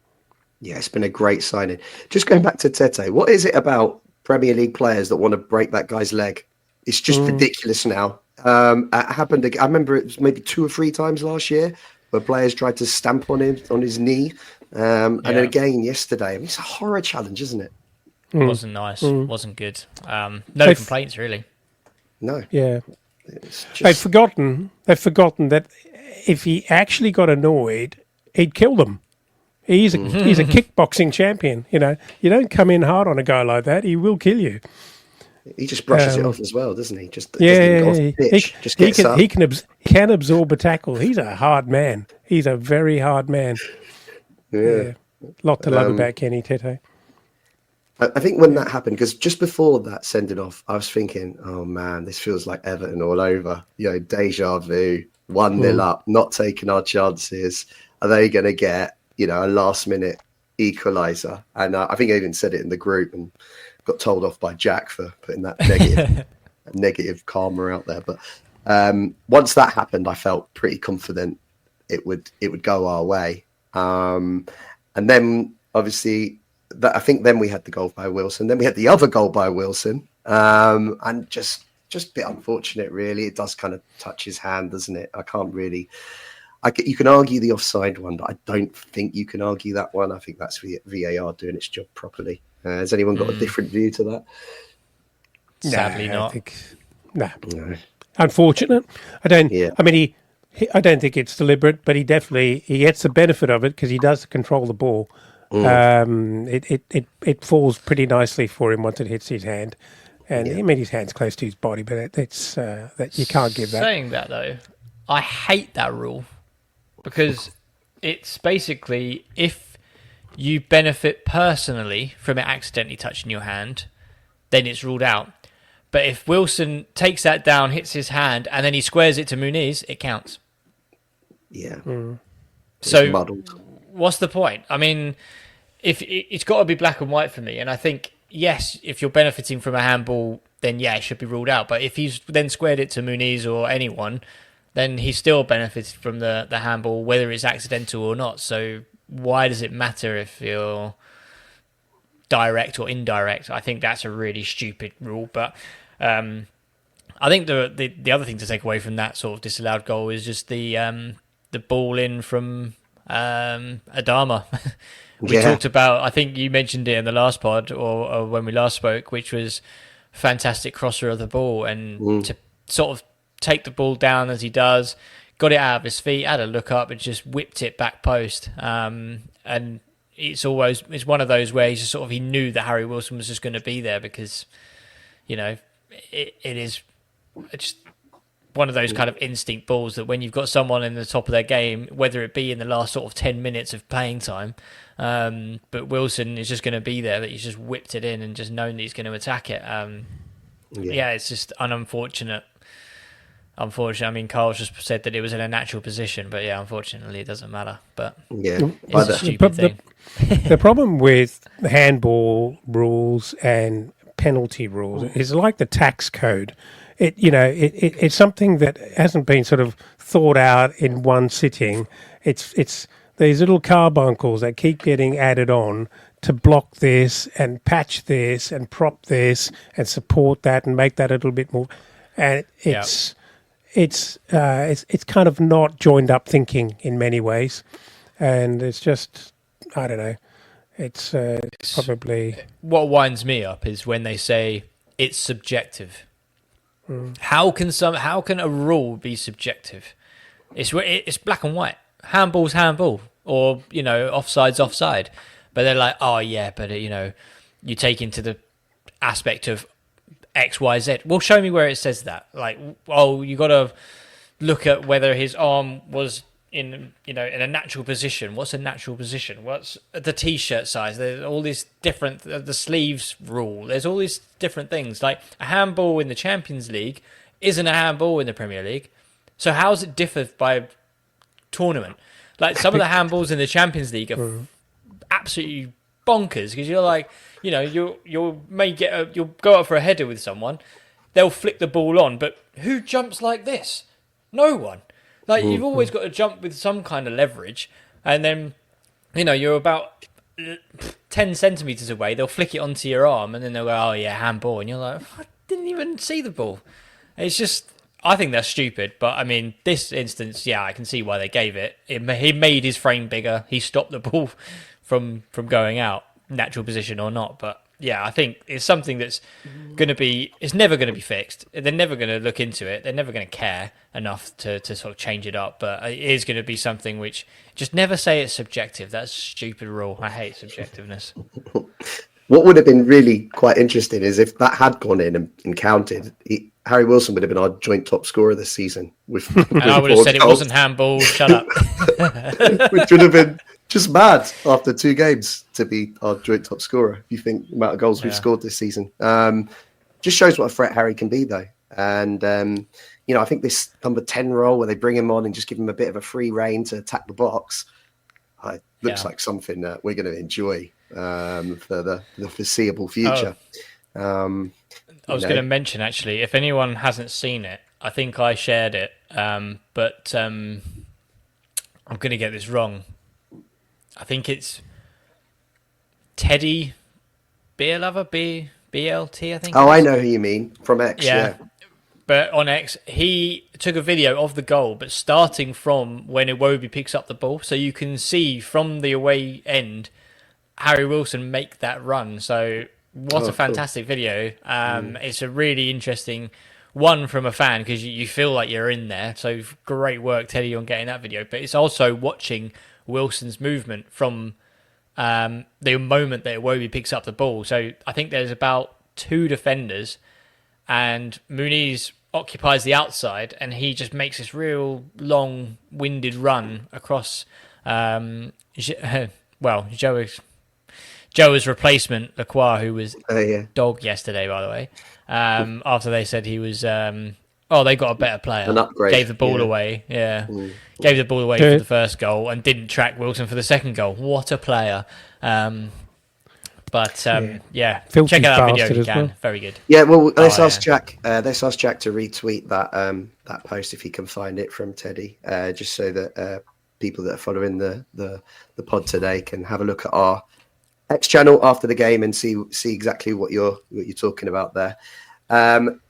Yeah, it's been a great signing. Just going back to Tete, what is it about Premier League players that want to break that guy's leg? It's just ridiculous now. It happened, I remember it was maybe 2 or 3 times last year where players tried to stamp on him, on his knee. And then again yesterday. I mean, it's a horror challenge, isn't it? It wasn't nice. Wasn't good. No complaints, really. No. Yeah. Just... They've forgotten that if he actually got annoyed, he'd kill them. He's a kickboxing champion. You don't come in hard on a guy like that; he will kill you. He just brushes it off as well, doesn't he? He can absorb a tackle. He's a hard man. He's a very hard man. Yeah. Lot to love about Kenny Tete. I think when that happened, because just before that sending off, I was thinking, oh man, this feels like Everton all over. Deja vu, 1-0 up, not taking our chances. Are they going to get, a last minute equaliser? And I think I even said it in the group and got told off by Jack for putting that negative karma out there. But once that happened, I felt pretty confident it would go our way. And then obviously, I think then we had the goal by Wilson. Then we had the other goal by Wilson, and just a bit unfortunate, really. It does kind of touch his hand, doesn't it? I can't really. You can argue the offside one, but I don't think you can argue that one. I think that's VAR doing its job properly. Has anyone got a different view to that? Sadly, not. No. Unfortunate. I don't. Yeah. I mean, I don't think it's deliberate, but he gets the benefit of it because he does control the ball. It falls pretty nicely for him once it hits his hand, and his hand's close to his body, but that's that you can't give that. Saying that though, I hate that rule because it's basically if you benefit personally from it accidentally touching your hand, then it's ruled out. But if Wilson takes that down, hits his hand, and then he squares it to Muniz, it counts. Yeah. So muddled. What's the point? I mean, if it's got to be black and white for me, and I think yes, if you're benefiting from a handball, then yeah, it should be ruled out. But if he's then squared it to Muniz or anyone, then he still benefits from the handball, whether it's accidental or not. So why does it matter if you're direct or indirect? I think that's a really stupid rule. But I think the other thing to take away from that sort of disallowed goal is just the ball in from Adama. We talked about, I think you mentioned it in the last pod or when we last spoke, which was fantastic crosser of the ball, and to sort of take the ball down as he does, got it out of his feet, had a look up and just whipped it back post. And it's one of those where he knew that Harry Wilson was just going to be there because, it is just one of those kind of instinct balls that when you've got someone in the top of their game, whether it be in the last sort of 10 minutes of playing time, but Wilson is just going to be there, that he's just whipped it in and just known that he's going to attack it. It's just unfortunate. Unfortunately, I mean, Carl's just said that it was in a natural position, but yeah, unfortunately, it doesn't matter. But it's a stupid thing. The problem with handball rules and penalty rules is like the tax code. It's something that hasn't been sort of thought out in one sitting. It's these little carbuncles that keep getting added on to block this and patch this and prop this and support that and make that a little bit more. And it's kind of not joined up thinking in many ways, and it's just, I don't know. It's probably what winds me up is when they say it's subjective. How can a rule be subjective? It's black and white. Handball's handball, or offside's offside. But they're like, oh yeah, but you take into the aspect of X, Y, Z. Well, show me where it says that. Like, oh, you got to look at whether his arm was in a natural position. What's a natural position? What's the t-shirt size? There's all these different, the sleeves rule. There's all these different things. Like a handball in the Champions League isn't a handball in the Premier League. So how does it differ by tournament? Like some of the handballs in the Champions League are absolutely bonkers because you're like, you'll go up for a header with someone, they'll flick the ball on, but who jumps like this? No one. Like you've always got to jump with some kind of leverage, and then you're about 10 centimeters away. They'll flick it onto your arm, and then they'll go, "Oh yeah, handball," and you're like, "I didn't even see the ball." It's just, I think that's stupid. But I mean, this instance, yeah, I can see why they gave it. He made his frame bigger. He stopped the ball from going out, natural position or not. But yeah, I think it's something that's it's never going to be fixed. They're never going to look into it. They're never going to care enough to sort of change it up. But it is going to be something which, just never say it's subjective. That's a stupid rule. I hate subjectiveness. What would have been really quite interesting is if that had gone in and counted, Harry Wilson would have been our joint top scorer this season. And I would have said it wasn't handball. Shut up. Which would have been just mad after 2 games to be our joint top scorer. If you think the amount of goals we've scored this season, just shows what a threat Harry can be, though. And I think this number 10 role where they bring him on and just give him a bit of a free rein to attack the box, looks like something that we're going to enjoy for the foreseeable future. I was going to mention, actually, if anyone hasn't seen it, I think I shared it, but I'm going to get this wrong. I think it's Teddy Beerlover, BLT, I think. Oh, I know who you mean, from X, yeah. But on X, he took a video of the goal, but starting from when Iwobi picks up the ball. So you can see from the away end, Harry Wilson make that run. So what a fantastic video. It's a really interesting one from a fan because you feel like you're in there. So great work, Teddy, on getting that video. But it's also watching Wilson's movement from the moment that Iwobi picks up the ball. So I think there's about 2 defenders and Muniz occupies the outside and he just makes this real long-winded run across Joe's Joe's replacement, Lacroix, who was dog yesterday, by the way. After they said he was, they got a better player. An upgrade. Gave the ball away. Yeah, gave the ball away for the first goal and didn't track Wilson for the second goal. What a player! Check out that video if you can. Well. Very good. Yeah, well, let's ask Jack. Let's ask Jack to retweet that post if he can find it from Teddy, just so that people that are following the pod today can have a look at our X channel after the game and see exactly what you're talking about there. Look,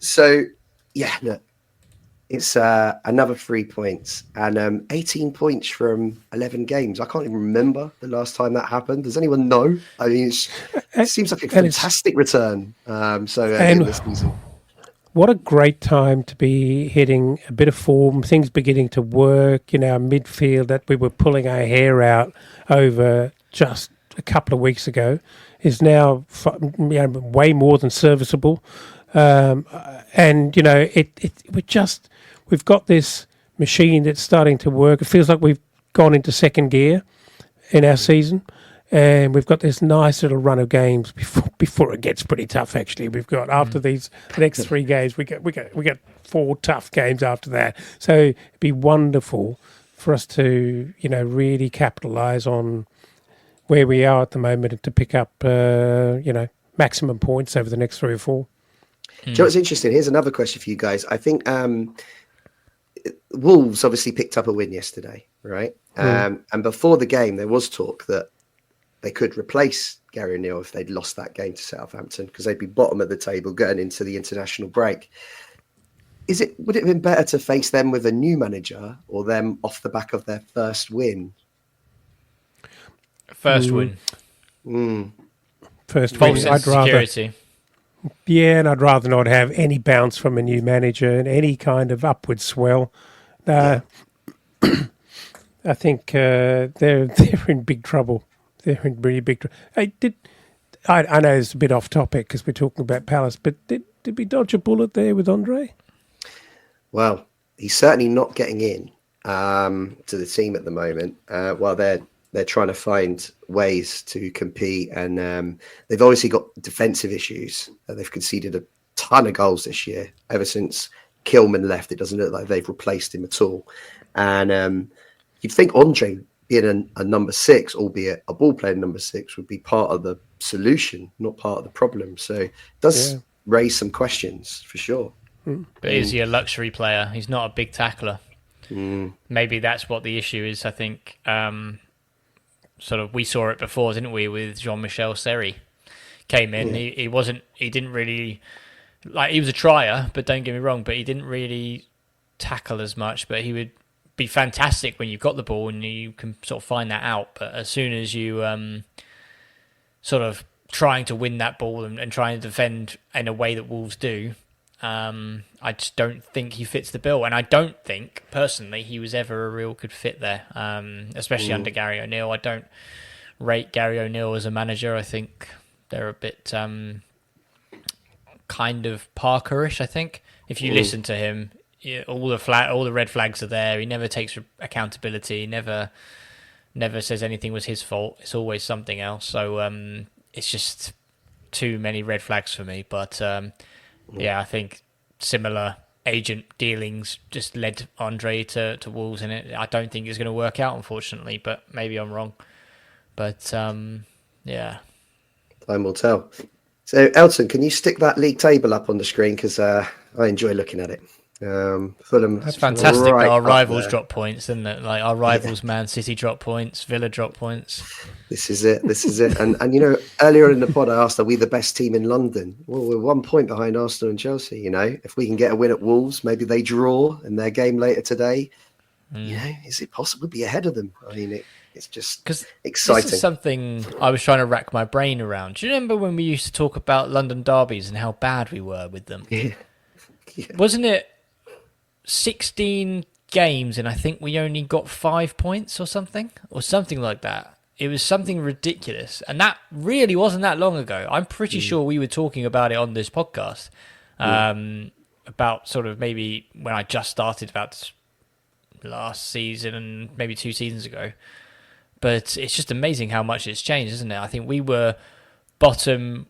it's another 3 points and 18 points from 11 games. I can't even remember the last time that happened. Does anyone know? I mean, it seems like a fantastic return. This season. What a great time to be hitting a bit of form, things beginning to work in our midfield that we were pulling our hair out over just a couple of weeks ago is now way more than serviceable. We've got this machine that's starting to work. It feels like we've gone into second gear in our season, and we've got this nice little run of games before it gets pretty tough. Actually, we've got after the next 3 games, we get 4 tough games after that. So it'd be wonderful for us to really capitalise on where we are at the moment and to pick up maximum points over the next 3 or 4. Do you know what's interesting? Here's another question for you guys. I think Wolves obviously picked up a win yesterday, right? And before the game, there was talk that they could replace Gary O'Neill if they'd lost that game to Southampton because they'd be bottom of the table going into the international break. Would it have been better to face them with a new manager or them off the back of their first win? First win. First win. I'd security. Yeah, and I'd rather not have any bounce from a new manager and any kind of upward swell. I think they're in big trouble. They're in really big trouble. I know it's a bit off topic because we're talking about Palace, but did we dodge a bullet there with Andre? Well, he's certainly not getting in to the team at the moment. While they're trying to find ways to compete, and they've obviously got defensive issues. They've conceded a ton of goals this year. Ever since Kilman left, it doesn't look like they've replaced him at all. And you'd think Andre being a number 6, albeit a ball playing number 6, would be part of the solution, not part of the problem. So it does raise some questions for sure. But is he a luxury player? He's not a big tackler. Maybe that's what the issue is. I think we saw it before, didn't we, with Jean-Michel Seri came in. He didn't really, he was a trier, but don't get me wrong, but he didn't really tackle as much, but he would be fantastic when you've got the ball and you can sort of find that out. But as soon as you sort of trying to win that ball and trying to defend in a way that Wolves do, I just don't think he fits the bill. And I don't think, personally, he was ever a real good fit there, especially under Gary O'Neill. I don't rate Gary O'Neill as a manager. I think they're a bit kind of Parkerish, I think. If you listen to him, all the red flags are there. He never takes accountability, never says anything was his fault. It's always something else. So it's just too many red flags for me. But I think similar agent dealings just led Andre to Wolves in it. I don't think it's going to work out, unfortunately, but maybe I'm wrong. But time will tell. So Elton, can you stick that league table up on the screen, because I enjoy looking at it. Fulham. It's fantastic that our rivals drop points, isn't it? Like our rivals, Man City drop points, Villa drop points. This is it. And earlier in the pod, I asked, are we the best team in London? Well, we're 1 point behind Arsenal and Chelsea. If we can get a win at Wolves, maybe they draw in their game later today. Is it possible to be ahead of them? I mean, it's just exciting. This is something I was trying to rack my brain around. Do you remember when we used to talk about London derbies and how bad we were with them? Yeah. Wasn't it 16 games and I think we only got 5 points or something like that? It was something ridiculous, and that really wasn't that long ago. I'm pretty sure we were talking about it on this podcast about sort of maybe when I just started, about last season and maybe 2 seasons ago. But it's just amazing how much it's changed, isn't it? I think we were bottom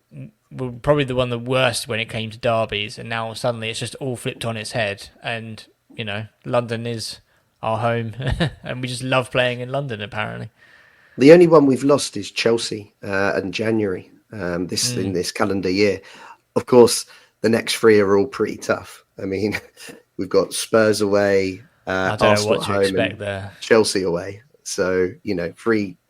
were probably the one of the worst when it came to derbies, and now suddenly it's just all flipped on its head. And London is our home, and we just love playing in London. Apparently, the only one we've lost is Chelsea in January in this calendar year. Of course, the next three are all pretty tough. I mean, we've got Spurs away, I don't Arsenal know what to at home, expect there. Chelsea away. So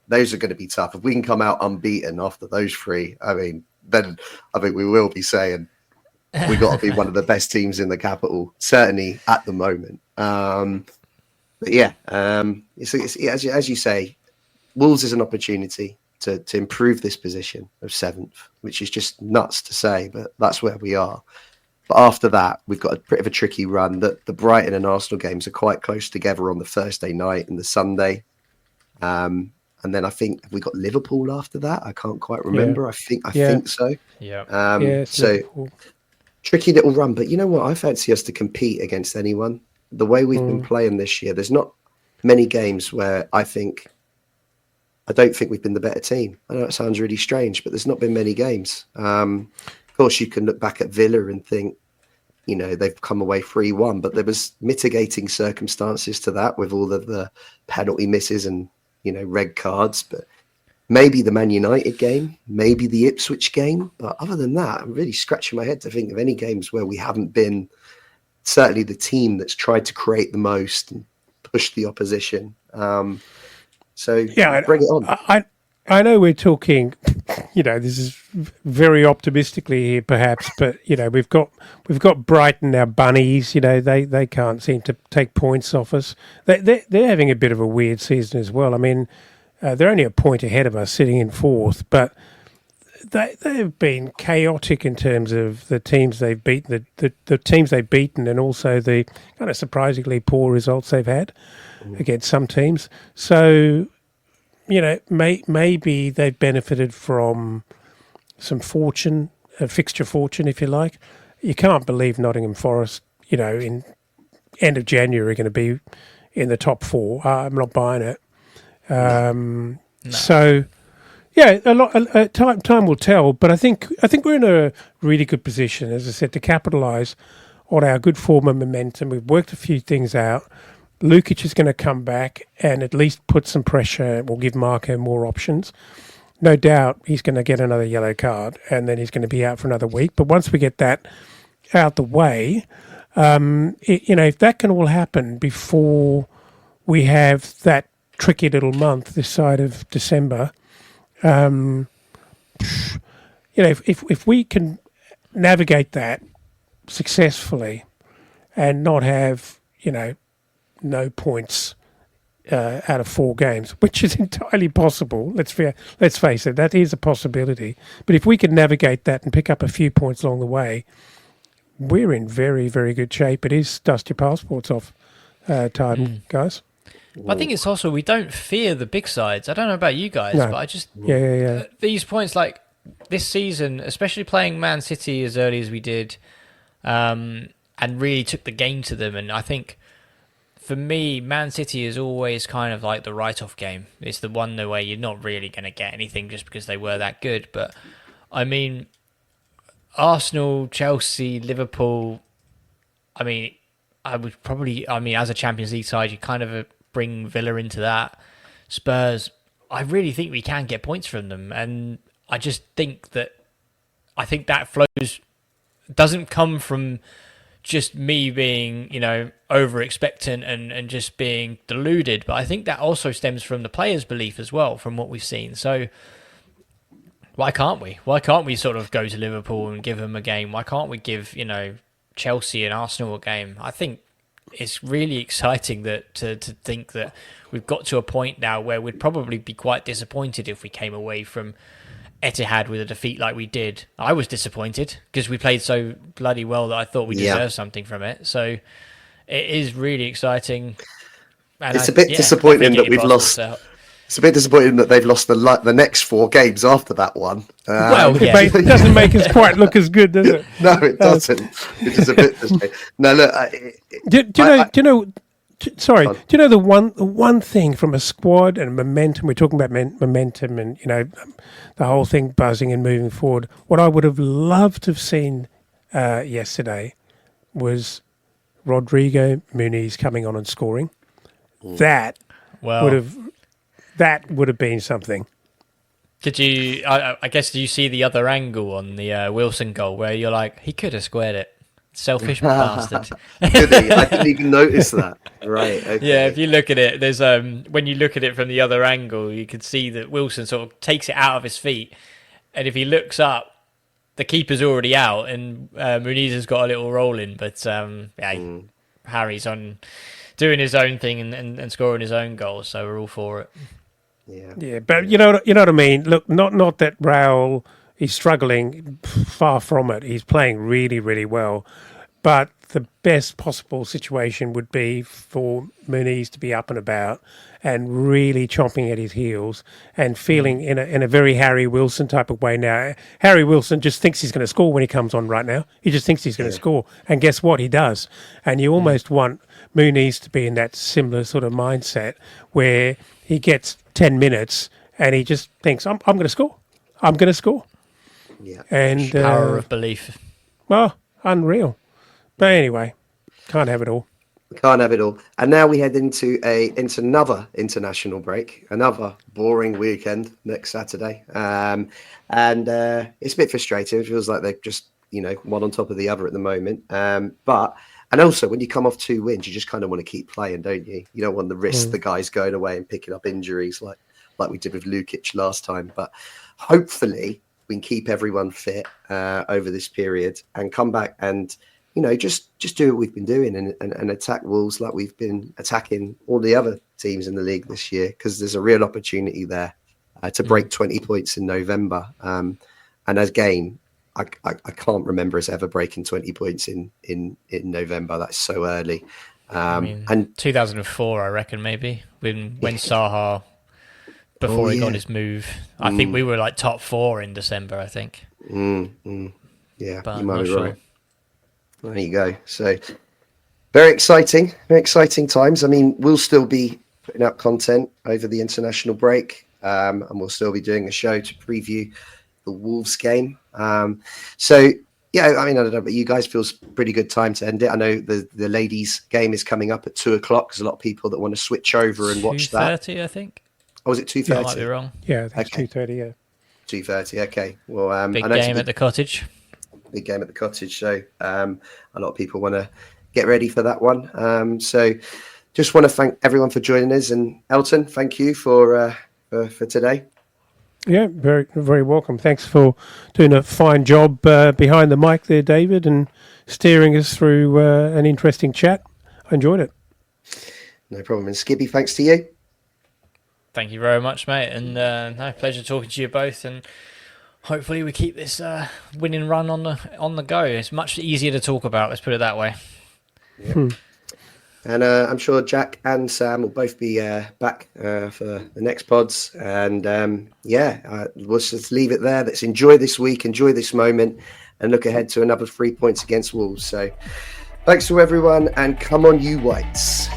those are going to be tough. If we can come out unbeaten after those three, then I think we will be saying we've got to be one of the best teams in the capital, certainly at the moment. But yeah, as you say, Wolves is an opportunity to improve this position of 7th, which is just nuts to say, but that's where we are. But after that, we've got a bit of a tricky run. That the Brighton and Arsenal games are quite close together on the Thursday night and the Sunday. And then I think we got Liverpool after that. I can't quite remember. Yeah. I think so. Yeah. So Liverpool. Tricky little run. But you know what? I fancy us to compete against anyone. The way we've been playing this year, there's not many games where I don't think we've been the better team. I know it sounds really strange, but there's not been many games. Of course, you can look back at Villa and think, they've come away 3-1, but there was mitigating circumstances to that with all of the penalty misses and red cards. But maybe the Man United game, maybe the Ipswich game. But other than that, I'm really scratching my head to think of any games where we haven't been certainly the team that's tried to create the most and push the opposition. So yeah, bring it on. I know we're talking, this is very optimistically here, perhaps, but we've got Brighton, our bunnies. They can't seem to take points off us. They're having a bit of a weird season as well. I mean, they're only a point ahead of us, sitting in 4th, but they've been chaotic in terms of the teams they've beaten, the teams they've beaten, and also the kind of surprisingly poor results they've had against some teams. So, maybe they've benefited from some fortune, fixture fortune, if you like. You can't believe Nottingham Forest, in end of January, are going to be in the top 4. I'm not buying it. No. So, yeah, a lot. Time will tell, but I think we're in a really good position, as I said, to capitalise on our good form and momentum. We've worked a few things out. Lukic is going to come back and at least put some pressure. Will give Marco more options. No doubt he's going to get another yellow card and then he's going to be out for another week. But once we get that out the way, if that can all happen before we have that tricky little month this side of December, if we can navigate that successfully and not have, no points out of 4 games, which is entirely possible. Let's face it, that is a possibility. But if we can navigate that and pick up a few points along the way, we're in very, very good shape. It is dust your passports off time, guys. I think it's also we don't fear the big sides. I don't know about you guys, but I just these points, like this season, especially playing Man City as early as we did, and really took the game to them. And I think for me, Man City is always kind of like the write-off game. It's the one where you're not really going to get anything just because they were that good. But I mean, Arsenal, Chelsea, Liverpool. I mean, as a Champions League side, you kind of bring Villa into that. Spurs, I really think we can get points from them. And I just think that flows doesn't come from just me being, over expectant and just being deluded. But I think that also stems from the players' belief as well, from what we've seen. So why can't we? Why can't we sort of go to Liverpool and give them a game? Why can't we give, Chelsea and Arsenal a game? I think it's really exciting that to think that we've got to a point now where we'd probably be quite disappointed if we came away from Etihad with a defeat like we did. I was disappointed because we played so bloody well that I thought we deserved something from it. So it is really exciting. And it's a bit disappointing that we've lost. It's a bit disappointing that they've lost the next 4 games after that one. It doesn't make us quite look as good, does it? No, it doesn't. It's just a bit frustrating. No, look. Do you know Sorry, do you know the one thing from a squad and momentum? We're talking about momentum and the whole thing buzzing and moving forward. What I would have loved to have seen yesterday was Rodrigo Muniz coming on and scoring. That would have been something. Did you? I guess do you see the other angle on the Wilson goal where you're like, he could have squared it. Selfish bastard. Did he? I didn't even notice that. Right. Okay. Yeah, if you look at it, there's when you look at it from the other angle, you can see that Wilson sort of takes it out of his feet, and if he looks up, the keeper's already out, and Muniz has got a little roll in, but Harry's on doing his own thing and scoring his own goals, so we're all for it. Yeah, but you know what I mean. Look, not that Raul is struggling, far from it. He's playing really, really well. But the best possible situation would be for Muniz to be up and about and really chomping at his heels and feeling in a very Harry Wilson type of way now. Harry Wilson just thinks he's going to score when he comes on right now. He just thinks he's going to score. And guess what? He does. And you almost want Muniz to be in that similar sort of mindset where he gets 10 minutes and he just thinks, I'm going to score. I'm going to score. Yeah. And power of belief. Well, unreal. But anyway, can't have it all. Can't have it all. And now we head into another international break, another boring weekend next Saturday. And it's a bit frustrating. It feels like they're just, one on top of the other at the moment. And also when you come off 2 wins, you just kind of want to keep playing, don't you? You don't want the risk the guys going away and picking up injuries like we did with Lukic last time. But hopefully we can keep everyone fit over this period and come back and, just do what we've been doing and attack Wolves like we've been attacking all the other teams in the league this year, because there's a real opportunity there to break 20 points in November. And again, I can't remember us ever breaking 20 points in November. That's so early. And 2004, I reckon, maybe, when Saha, before he got his move. I think we were like top 4 in December, I think. Yeah, but you might be right. There you go. So very exciting times. I mean, we'll still be putting out content over the international break, and we'll still be doing a show to preview the Wolves game. So yeah, I mean, I don't know, but you guys feels pretty good time to end it. I know the ladies' game is coming up at 2:00. There's a lot of people that want to switch over and watch that. 2:30, I think. Oh, was it 2:30? I might be wrong. Yeah, I think 2:30. Yeah, 2:30. Okay. Well, big game at the Cottage. Big game at the Cottage. So a lot of people want to get ready for that one. So just want to thank everyone for joining us. And Elton, thank you for today. Yeah, very, very welcome. Thanks for doing a fine job behind the mic there, David, and steering us through an interesting chat. I enjoyed it. No problem. And Skippy, thanks to you. Thank you very much, mate. And pleasure talking to you both. And hopefully we keep this winning run on the go. It's much easier to talk about, let's put it that way. Yeah. And I'm sure Jack and Sam will both be back for the next pods. And we'll just leave it there. Let's enjoy this week, enjoy this moment, and look ahead to another 3 points against Wolves. So thanks to everyone, and come on, you Whites.